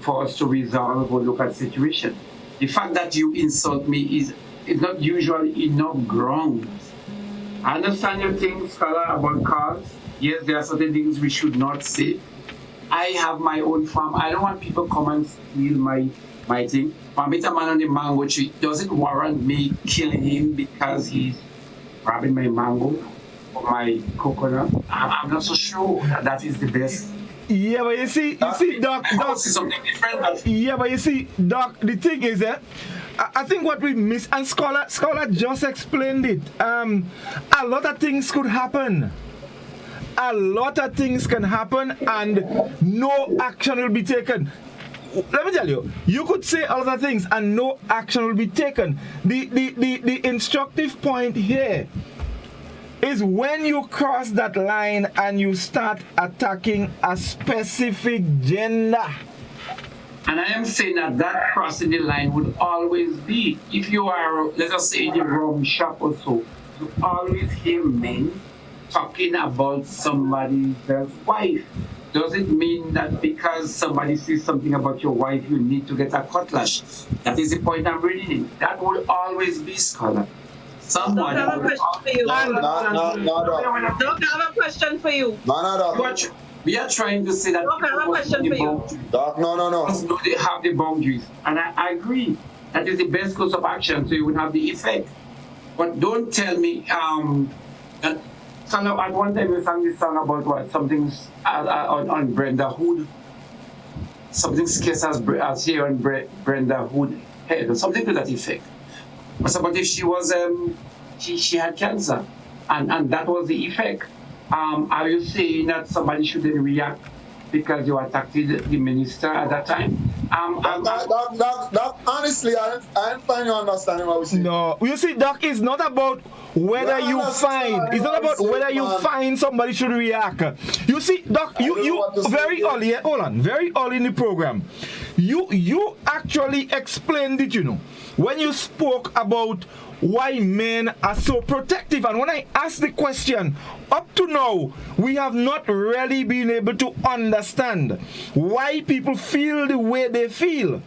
for us to resolve or look at the situation. The fact that you insult me is not usually enough grounds. I understand your thing, Scholar, about cars. Yes, there are certain things we should not say. I have my own farm. I don't want people come and steal my thing. If I meet a man on the mango tree, does it warrant me killing him because he's grabbing my mango or my coconut? I'm not so sure that is the best. Yeah, but you see, Doc. Something different. Yeah, but you see, Doc. The thing is that I think what we miss, and Scholar just explained it. A lot of things could happen. A lot of things can happen, and no action will be taken. Let me tell you, you could say a lot of things, and no action will be taken. The instructive point here is when you cross that line and you start attacking a specific gender. And I am saying that crossing the line would always be, if you are, let us say, in the rum shop or so, you always hear men talking about somebody's wife. Does it mean that because somebody says something about your wife, you need to get a cutlash? That is the point I'm reading. That will always be, Scholar. Someone. Doc, I have a question for you. Doc, I have a question for you. We are trying to say that. Doc, I have a question for you. Doc, no. They have the boundaries. And I agree. That is the best course of action, so you would have the effect. But don't tell me, at one time we sang this song about what? Something's on Brenda Hood. Something scarce as here on Brenda Hood head, or something to that effect. But if she was, she had cancer, and that was the effect. Are you saying that somebody shouldn't react because you attacked the minister at that time. Doc, honestly, I didn't find you understanding what we say. No, you see, Doc, it's not about whether you find. It's not about whether you find somebody should react. You see, Doc, you very early. Hold on, very early in the program, you actually explained it. You know, when you spoke about why men are so protective, and when I asked the question, up to now, we have not really been able to understand why people feel the way they feel.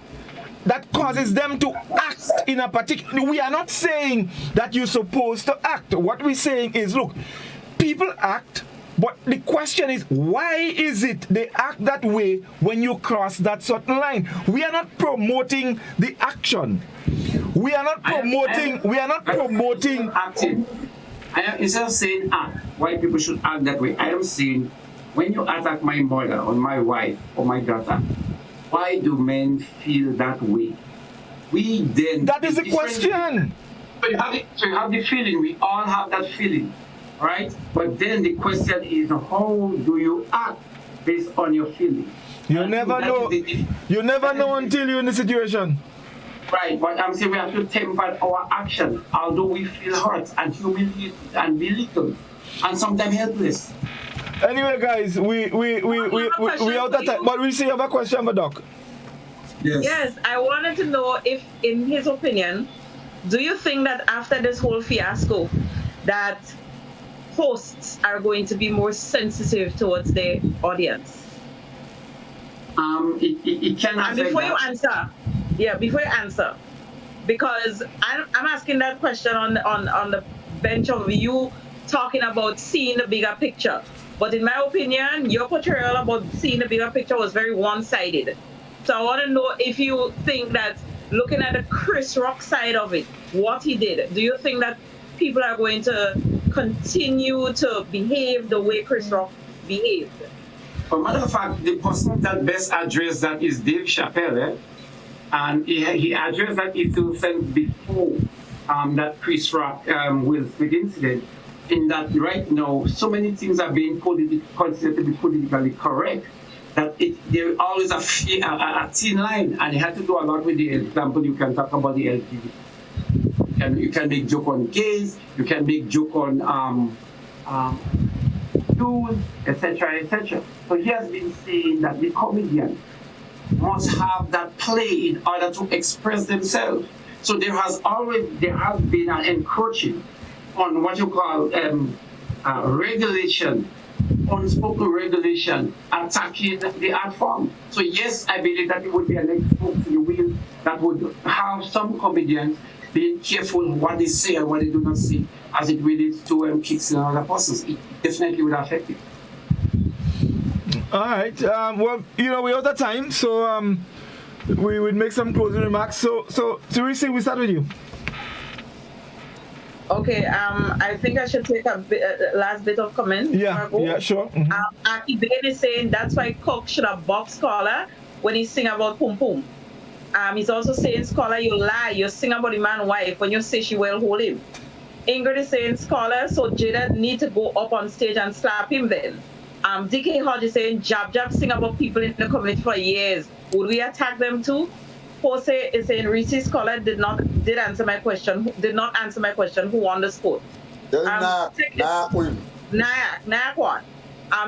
That causes them to act in a particular... We are not saying that you're supposed to act. What we're saying is, look, people act, but the question is, why is it they act that way when you cross that certain line? We are not promoting the action. We are not promoting... acting. Instead of saying act, why people should act that way, I am saying, when you attack my mother or my wife or my daughter, why do men feel that way? We then... That is the question. So you have the feeling. We all have that feeling, right? But then the question is, how do you act based on your feeling? You never know. You never know until you're in the situation. Right, but I'm saying we have to temper our action, although we feel hurt and humiliated and belittled and sometimes helpless. Anyway, guys, we out of time, but we still have a question for Doc. Yes, I wanted to know if, in his opinion, do you think that after this whole fiasco, that hosts are going to be more sensitive towards their audience? It can. And before you answer, because I'm asking that question on the bench of you talking about seeing the bigger picture. But in my opinion, your portrayal about seeing the bigger picture was very one-sided. So I want to know if you think that looking at the Chris Rock side of it, what he did, do you think that people are going to continue to behave the way Chris Rock behaved? For matter of fact, the person that best addressed that is Dave Chappelle, and he addressed that incident before that Chris Rock Will Smith incident. In that right now, so many things are being considered to be politically correct that there always a thin line, and it had to do a lot with the example. You can talk about the LGBT. You can make joke on gays. You can make joke on Jews, etc., etc. So he has been saying that the comedian must have that play in order to express themselves. So there has been an encroaching on what you call regulation, unspoken regulation, attacking the art form. So yes, I believe that it would be an exposure to the wheel that would have some comedians being careful what they say and what they do not say as it relates to kicks and other persons. It definitely would affect it. All right. Well, we're out of time, so we would make some closing remarks. So Reece, we start with you. Okay, I think I should take a last bit of comment. Yeah, sure. Mm-hmm. Aki Bain is saying that's why Cook should have boxed Scholar when he sing about Pum Pum. He's also saying, Scholar, you lie. You sing about the man's wife when you say she will hold him. Ingrid is saying, Scholar, so Jada need to go up on stage and slap him then. DK Hodge is saying, Jab sing about people in the community for years. Would we attack them too? Jose is saying Reece Scholar did not answer my question. Who won the sport? Nayak one.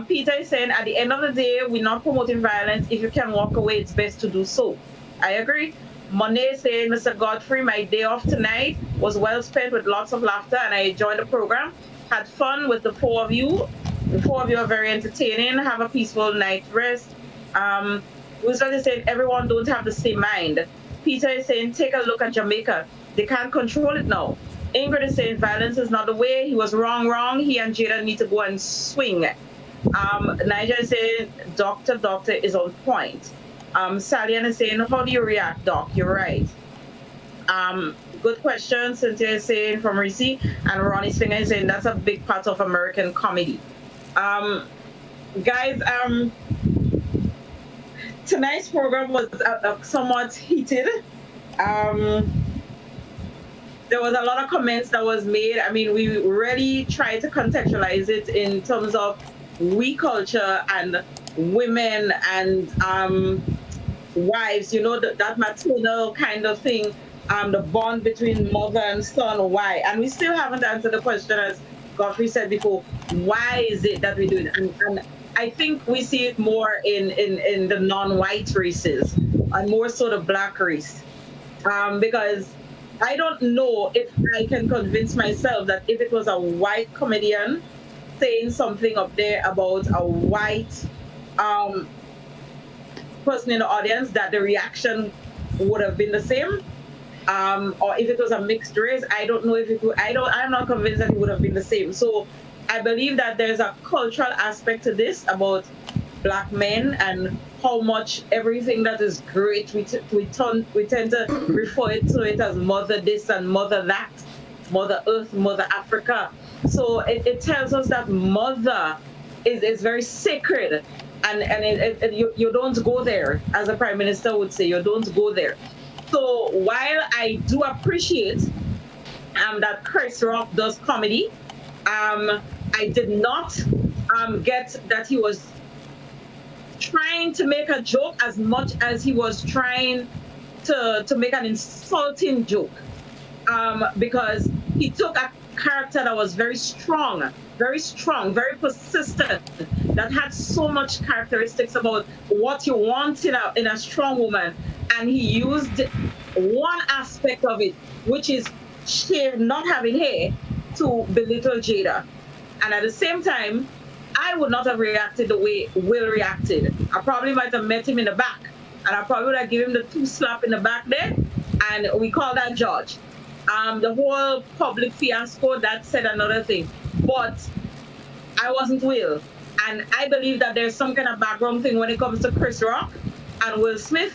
Peter is saying at the end of the day, we're not promoting violence. If you can walk away, it's best to do so. I agree. Monet is saying, Mr. Godfrey, my day off tonight was well spent with lots of laughter, and I enjoyed the program. Had fun with the four of you. The four of you are very entertaining. Have a peaceful night's rest. Roosevelt is saying everyone don't have the same mind. Peter is saying take a look at Jamaica. They can't control it now. Ingrid is saying violence is not the way. He was wrong. He and Jada need to go and swing. Nigel is saying doctor is on point. Salian is saying how do you react, Doc? You're right. Good question. Cynthia is saying from Reece, and Ronnie's finger is saying that's a big part of American comedy. Guys, tonight's program was somewhat heated. There was a lot of comments that was made. I mean, we really tried to contextualize it in terms of we culture and women and wives, that maternal kind of thing, the bond between mother and son, why? And we still haven't answered the question, as Godfrey said before, why is it that we do it? And I think we see it more in the non-white races, and more so the black race. Because I don't know if I can convince myself that if it was a white comedian saying something up there about a white person in the audience, that the reaction would have been the same. Or if it was a mixed race, I don't know if it would, I'm not convinced that it would have been the same. So I believe that there's a cultural aspect to this about black men and how much everything that is great, we tend to refer to it as mother this and mother that, mother earth, mother Africa. So it tells us that mother is very sacred, and you don't go there, as the Prime Minister would say, you don't go there. So while I do appreciate that Chris Rock does comedy, I did not get that he was trying to make a joke as much as he was trying to make an insulting joke, because he took a character that was very strong, very persistent, that had so much characteristics about what you want in a strong woman, and he used one aspect of it, which is not having hair, to belittle Jada. And at the same time, I would not have reacted the way Will reacted. I probably might have met him in the back, and I probably would have given him the 2 slap in the back there, and we call that judge. The whole public fiasco, that said another thing. But I wasn't Will. And I believe that there's some kind of background thing when it comes to Chris Rock and Will Smith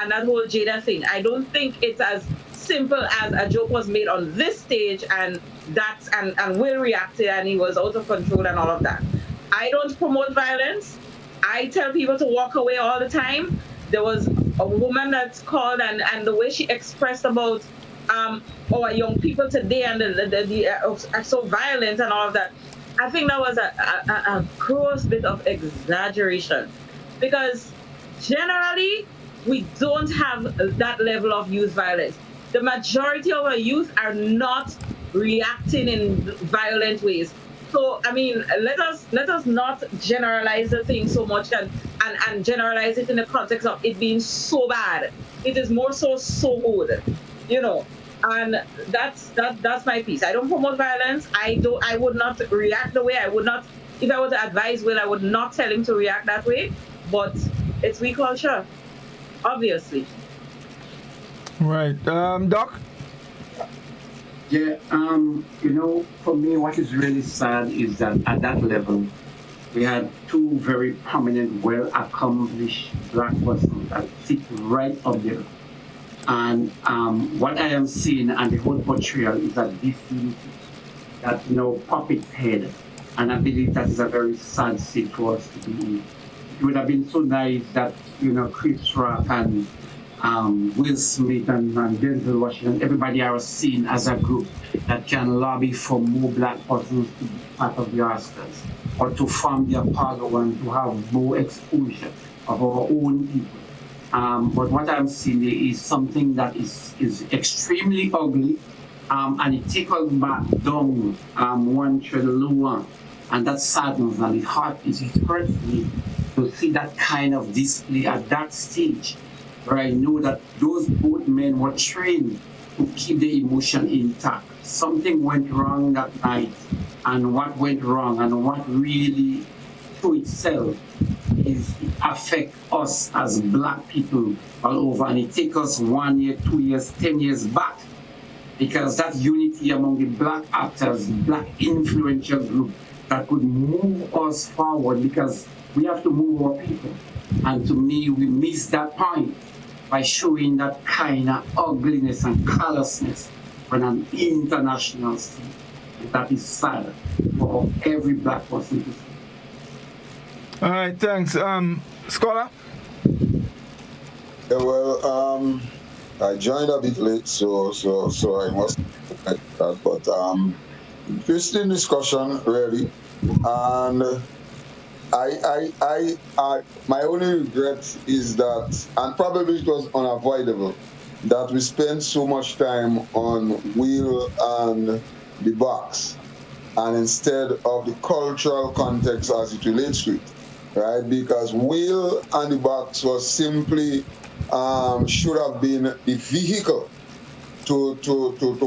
and that whole Jada thing. I don't think it's as simple as a joke was made on this stage and Will reacted and he was out of control and all of that. I don't promote violence. I tell people to walk away all the time. There was a woman that's called, and the way she expressed about our young people today and are so violent and all of that, I think that was a gross bit of exaggeration, because generally we don't have that level of youth violence. The majority of our youth are not reacting in violent ways. So, I mean, let us not generalize the thing so much and generalize it in the context of it being so bad. It is more so good, and that's my piece. I don't promote violence. I would not react the way I would not, if I were to advise Will, I would not tell him to react that way, but it's we culture, obviously. Right. Doc? Yeah, for me, what is really sad is that at that level, we had 2 very prominent, well-accomplished black persons that sit right up there. And what I am seeing and the whole portrayal is that this unity that, pop its head. And I believe that is a very sad state for us to be in. It would have been so nice that, Chris Rock and Will Smith and Denzel Washington, everybody are seen as a group that can lobby for more black persons to be part of the Oscars, or to form the Apollo and to have more exposure of our own people. But what I'm seeing is something that is extremely ugly, and it tickles back down one thread lower, and that saddens and it hurts me to see that kind of display at that stage, where I know that those both men were trained to keep the emotion intact. Something went wrong that night, and what went wrong and what really to itself is it affects us as black people all over, and it takes us 1 year, 2 years, 10 years back, because that unity among the black actors, black influential group that could move us forward, because we have to move our people. And to me, we miss that point by showing that kind of ugliness and callousness on an international scene. That is sad for every black person to see. All right, thanks. Scholar? Yeah, well, I joined a bit late, so I must admit that. But interesting discussion, really. And My only regret is that, and probably it was unavoidable, that we spent so much time on Will and the box, and instead of the cultural context as it relates to it, right? Because Will and the box was simply should have been the vehicle to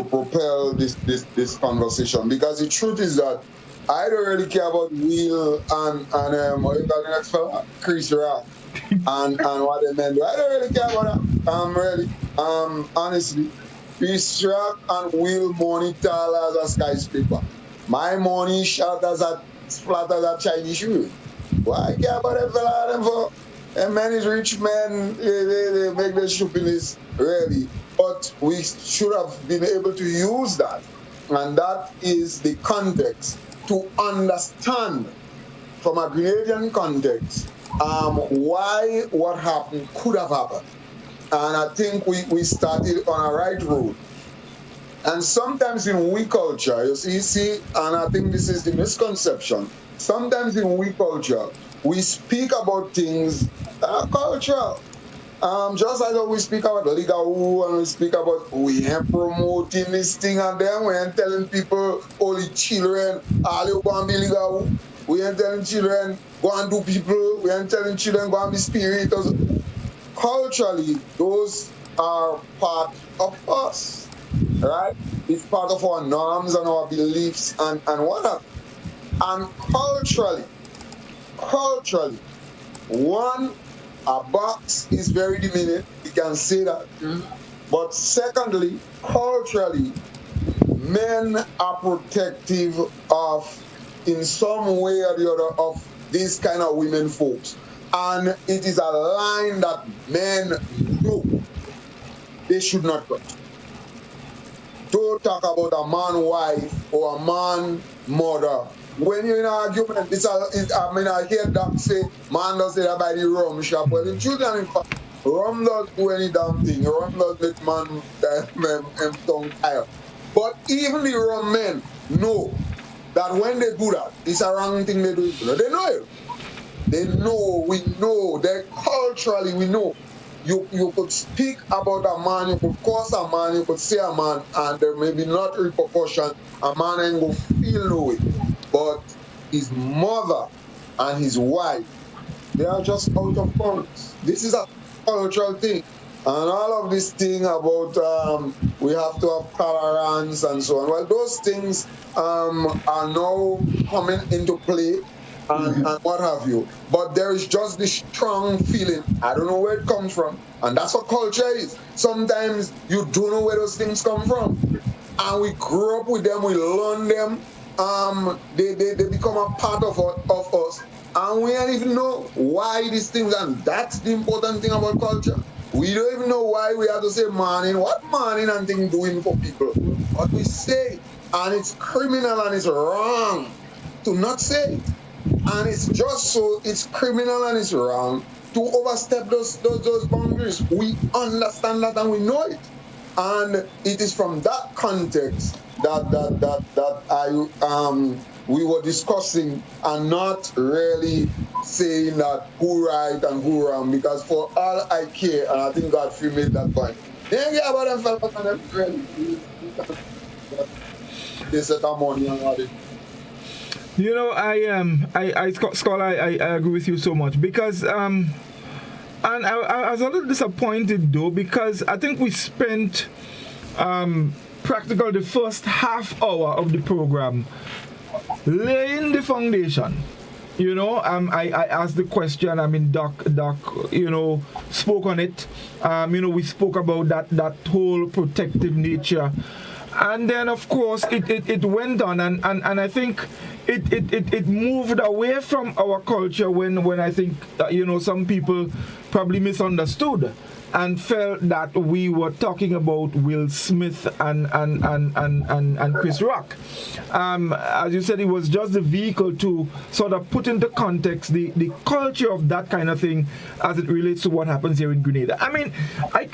propel this conversation. Because the truth is that I don't really care about Will and what you call the next fella, Chris Rock, and what they men do. I don't really care about that. Honestly, Chris Rock and Will money tall as a skyscraper. My money shot as a flat as a Chinese shoe. Why I care about them fella them for? And men is rich men, they make their shoppiness really. But we should have been able to use that. And that is the context to understand from a Grenadian context why what happened could have happened. And I think we started on a right road. And sometimes in we culture, you see, and I think this is the misconception, sometimes in we culture, we speak about things that are cultural. Just as we speak about Liga U and we speak about we ain't promoting this thing and then we ain't telling people only children, all you go and be Liga U. We ain't telling children go and do people, we ain't telling children go and be spiritus. Culturally, those are part of us, right? It's part of our norms and our beliefs and whatnot. And culturally, one, a box is very diminished, we can say that. But secondly, culturally, men are protective of, in some way or the other, of these kind of women folks. And it is a line that men know they should not cut. Don't talk about a man wife or a man mother. When you're in an argument, I hear Doc say, man does it by the rum shop. Well, in children, in fact, rum does do any damn thing. Rum does make man tongue tired. But even the rum men know that when they do that, it's a wrong thing they do. They know it. They know, we know, that culturally we know. You could speak about a man, you could curse a man, you could say a man, and there may be not repercussion. A man ain't go feel no way. But his mother and his wife, they are just out of bounds. This is a cultural thing. And all of this thing about we have to have tolerance and so on. Well, those things are now coming into play and what have you. But there is just this strong feeling. I don't know where it comes from. And that's what culture is. Sometimes you don't know where those things come from. And we grow up with them, we learn them. They become a part of us. And we don't even know why these things, and that's the important thing about culture. We don't even know why we have to say morning. What morning and thing doing for people? What we say. And it's criminal and it's wrong to not say it. And it's just so, it's criminal and it's wrong to overstep those boundaries. We understand that and we know it. And it is from that context that we were discussing and not really saying that who right and who wrong, because for all I care, and I think Godfrey made that point. They get about them fellas and them they set our money and all it. You know, Scholar, I agree with you so much because and I was a little disappointed though, because I think we spent practically the first half hour of the program laying the foundation. You know, I asked the question. I mean, Doc, you know, spoke on it. You know, we spoke about that whole protective nature, and then of course it went on, and I think it moved away from our culture when I think you know, some people probably misunderstood and felt that we were talking about Will Smith and Chris Rock. As you said, it was just the vehicle to sort of put into context the culture of that kind of thing as it relates to what happens here in Grenada. I mean,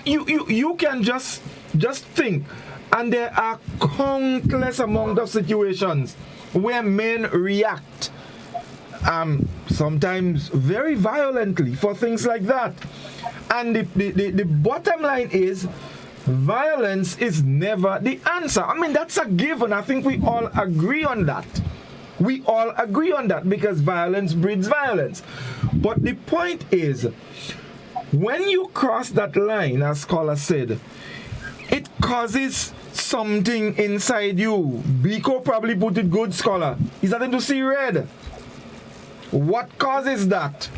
you can just think, and there are countless amount of situations where men react sometimes very violently for things like that. And the bottom line is, violence is never the answer. I mean, that's a given. I think we all agree on that. We all agree on that because violence breeds violence. But the point is, when you cross that line, as Scholar said, it causes something inside you. Biko probably put it good, Scholar. He's starting to see red. What causes that?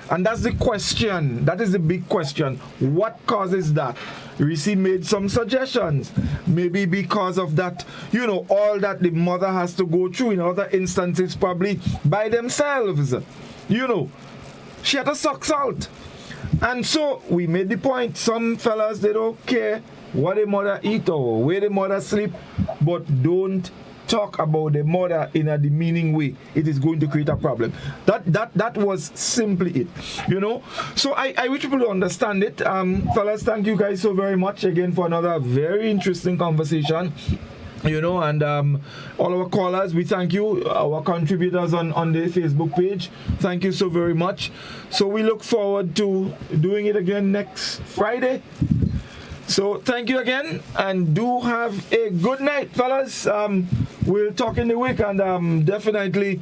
And that's the question. That is the big question. What causes that? Reece made some suggestions. Maybe because of that, all that the mother has to go through in other instances, probably by themselves. She had to suck salt. And so we made the point. Some fellas, they don't care what the mother eat or where the mother sleep, but don't talk about the mother in a demeaning way. It is going to create a problem. That was simply it. So I wish people to understand it. Fellas, thank you guys so very much again for another very interesting conversation. And all our callers, we thank you. Our contributors on the Facebook page, thank you so very much. So we look forward to doing it again next Friday. So thank you again, and do have a good night, fellas. We'll talk in the week, and definitely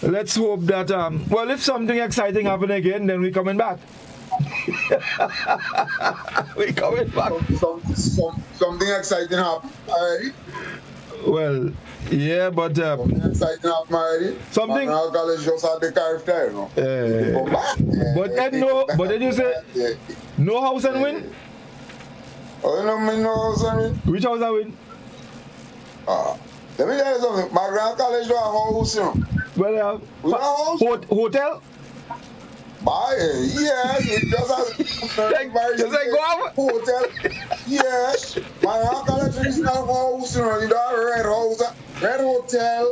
let's hope that, if something exciting happens again, then we're coming back. We're coming back. Something exciting happened already? Well, yeah, but... something exciting happened already? Something... College just had the character, But then you say, no house and win? Oh, you know me no house and win? Which house and win? Let me tell you something. My grand college was a house, Well, hotel? Yes, it just hotel. Yes, my grand college is not a house, you don't have a red house, red hotel,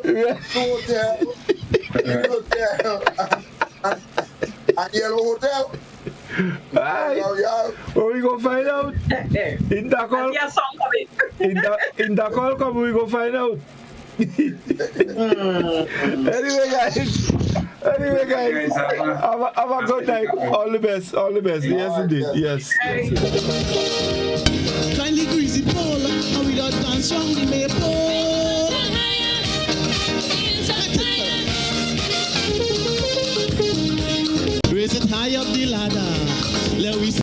and yellow hotel. Right. What we gonna find out? In that call come we gonna find out. Anyway guys, have a good night. All the best. Yes indeed. Yes. Kindly greasy pole, and without dance strong, the maypole.